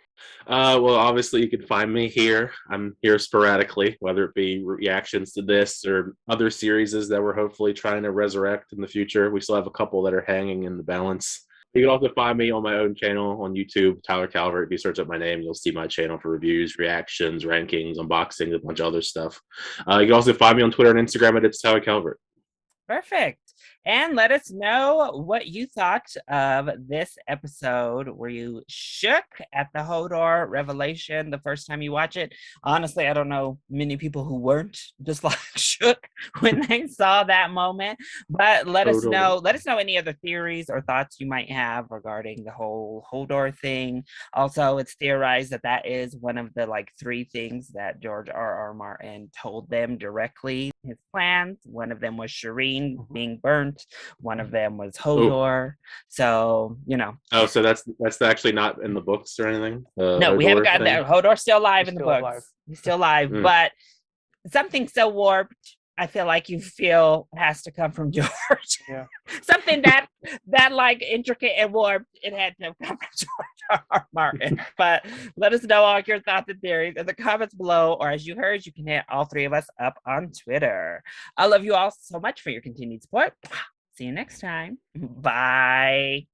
Speaker 2: Well, obviously, you can find me here. I'm here sporadically, whether it be reactions to this or other series that we're hopefully trying to resurrect in the future. We still have a couple that are hanging in the balance. You can also find me on my own channel on YouTube, Tyler Calvert. If you search up my name, you'll see my channel for reviews, reactions, rankings, unboxings, a bunch of other stuff. You can also find me on Twitter and Instagram at It's Tyler Calvert.
Speaker 1: Perfect. And let us know what you thought of this episode. Were you shook at the HODOR revelation the first time you watch it? Honestly, I don't know many people who weren't just like shook when they saw that moment. But let us know. Let us know any other theories or thoughts you might have regarding the whole HODOR thing. Also, it's theorized that that is one of the like 3 things that George R.R. Martin told them directly. His plans. One of them was Shireen being burnt. One of them was HODOR. So, you know.
Speaker 2: Oh, so that's actually not in the books or anything?
Speaker 1: No, we haven't gotten that. HODOR's still alive in the books.
Speaker 3: Alive.
Speaker 1: He's still alive, but something so warped, I feel like you feel has to come from George.
Speaker 3: Yeah.
Speaker 1: Something that like intricate and warped, it had to come from George R. Martin. But let us know all your thoughts and theories in the comments below, or as you heard, you can hit all 3 of us up on Twitter. I love you all so much for your continued support. See you next time. Bye.